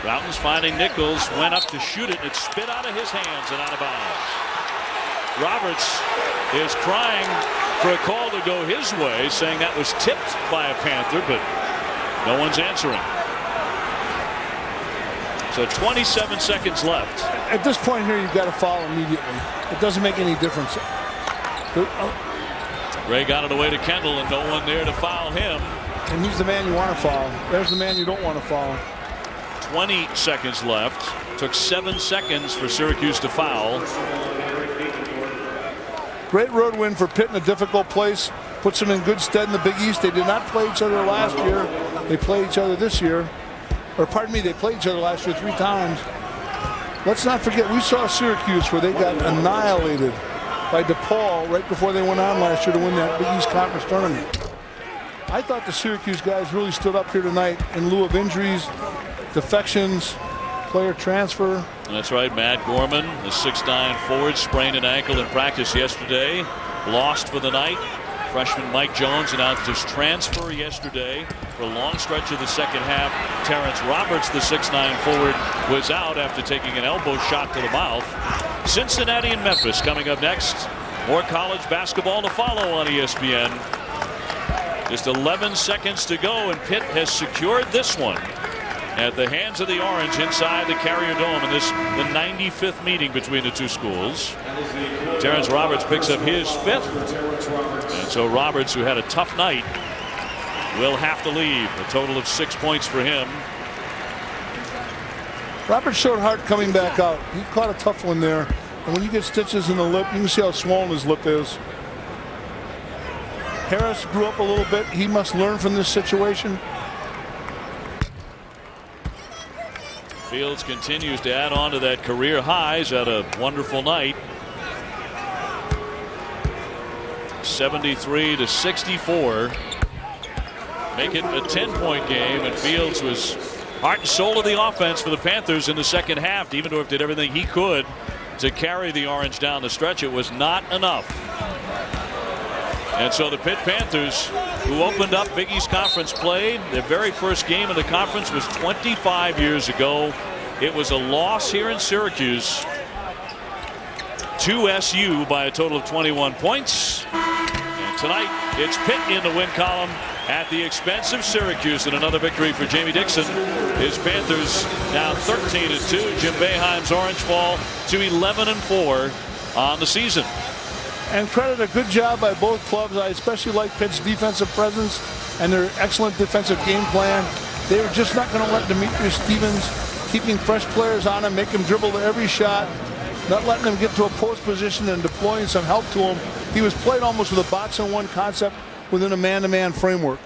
Fountains finding Nichols, went up to shoot it, and it spit out of his hands and out of bounds. Roberts is crying for a call to go his way, saying that was tipped by a Panther, but no one's answering. So 27 seconds left. At this point here, you've got to foul immediately. It doesn't make any difference. Ray got it away to Kendall, and no one there to foul him. And he's the man you want to foul. There's the man you don't want to foul. 20 seconds left. Took 7 seconds for Syracuse to foul. Great road win for Pitt in a difficult place. Puts them in good stead in the Big East. They did not play each other last year. They play each other this year. Or pardon me, they played each other last year 3 times. Let's not forget, we saw Syracuse where they got annihilated by DePaul right before they went on last year to win that Big East Conference tournament. I thought the Syracuse guys really stood up here tonight in lieu of injuries, defections, player transfer. That's right, Matt Gorman, the 6'9" forward, sprained an ankle in practice yesterday. Lost for the night. Freshman Mike Jones announced his transfer yesterday. For a long stretch of the second half, Terrence Roberts, the 6'9" forward, was out after taking an elbow shot to the mouth. Cincinnati and Memphis coming up next. More college basketball to follow on ESPN. Just 11 seconds to go, and Pitt has secured this one at the hands of the Orange inside the Carrier Dome in this the 95th meeting between the two schools. Terrence Roberts picks up his 5th, and so Roberts, who had a tough night, will have to leave. A total of 6 points for him. Roberts showed heart coming back out. He caught a tough one there, and when you get stitches in the lip, you can see how swollen his lip is. Harris grew up a little bit. He must learn from this situation. Fields continues to add on to that career highs at a wonderful night. 73-64. Make it a 10-point game, and Fields was heart and soul of the offense for the Panthers in the second half. Dievendorf did everything he could to carry the Orange down the stretch. It was not enough. And so the Pitt Panthers, who opened up Big East Conference play, their very first game in the conference was 25 years ago. It was a loss here in Syracuse to SU by a total of 21 points. And tonight, it's Pitt in the win column at the expense of Syracuse, and another victory for Jamie Dixon. His Panthers now 13-2. Jim Boeheim's Orange fall to 11-4 on the season. And credit a good job by both clubs. I especially like Pitt's defensive presence and their excellent defensive game plan. They were just not going to let Demetrius Stevens, keeping fresh players on him, make him dribble to every shot, not letting him get to a post position and deploying some help to him. He was played almost with a box-and-one concept within a man-to-man framework.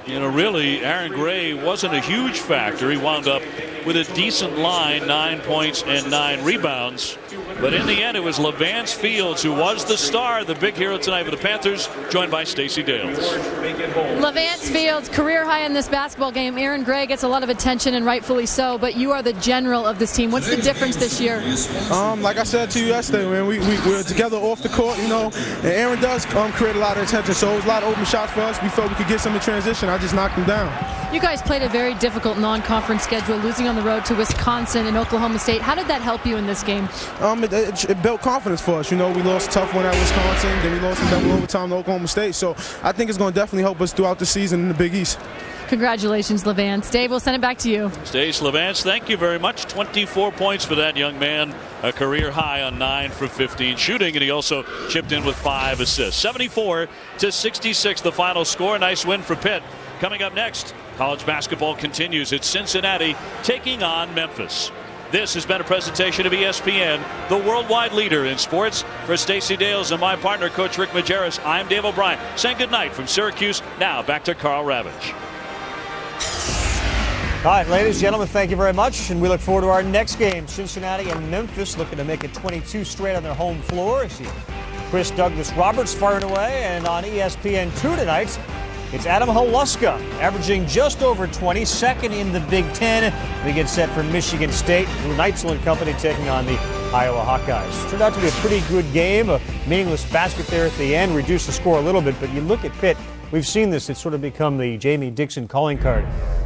You know, really, Aaron Gray wasn't a huge factor. He wound up with a decent line, 9 points and 9 rebounds. But in the end, it was Levance Fields who was the star, the big hero tonight for the Panthers, joined by Stacey Dales. Levance Fields, career high in this basketball game. Aaron Gray gets a lot of attention, and rightfully so, but you are the general of this team. What's the difference this year? Like I said to you yesterday, man, we're together off the court, you know, and Aaron does create a lot of attention, so it was a lot of open shots for us. We felt we could get some in transition. I just knocked him down. You guys played a very difficult non-conference schedule, losing on the road to Wisconsin and Oklahoma State. How did that help you in this game? It built confidence for us. You know, we lost a tough one at Wisconsin, then we lost in double overtime to Oklahoma State. So I think it's going to definitely help us throughout the season in the Big East. Congratulations, Levance. Dave, we'll send it back to you. Stace Levance, thank you very much. 24 points for that young man, a career high on 9 for 15 shooting, and he also chipped in with 5 assists. 74-66, the final score. Nice win for Pitt. Coming up next, college basketball continues. It's Cincinnati taking on Memphis. This has been a presentation of ESPN, the worldwide leader in sports. For Stacey Dales and my partner, Coach Rick Majerus, I'm Dave O'Brien. Saying goodnight from Syracuse. Now back to Carl Ravitch. All right, ladies and gentlemen, thank you very much, and we look forward to our next game. Cincinnati and Memphis looking to make it 22 straight on their home floor. I see Chris Douglas Roberts firing away, and on ESPN2 tonight, it's Adam Haluska, averaging just over 20, second in the Big Ten. We get set for Michigan State. Neitzel and company taking on the Iowa Hawkeyes. Turned out to be a pretty good game. A meaningless basket there at the end reduced the score a little bit, but you look at Pitt. We've seen this. It's sort of become the Jamie Dixon calling card.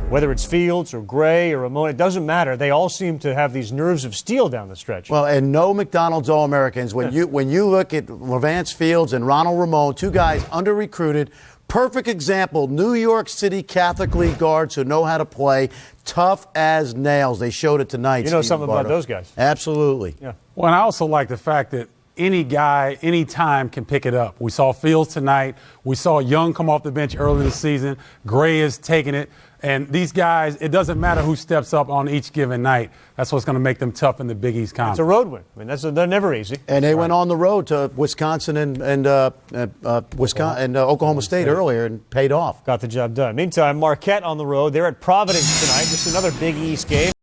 Whether it's Fields or Gray or Ramon, it doesn't matter. They all seem to have these nerves of steel down the stretch. Well, and no McDonald's All-Americans. When you look at Levance Fields and Ronald Ramon, two guys under-recruited, perfect example, New York City Catholic League guards who know how to play, tough as nails. They showed it tonight. You know something about those guys. Absolutely. Yeah. Well, and I also like the fact that any guy, any time can pick it up. We saw Fields tonight. We saw Young come off the bench early in the season. Gray is taking it. And these guys, it doesn't matter who steps up on each given night. That's what's going to make them tough in the Big East Conference. It's a road win. I mean, they're never easy. And they went on the road to Wisconsin and Oklahoma State earlier and paid off. Got the job done. Meantime, Marquette on the road. They're at Providence tonight. Just another Big East game.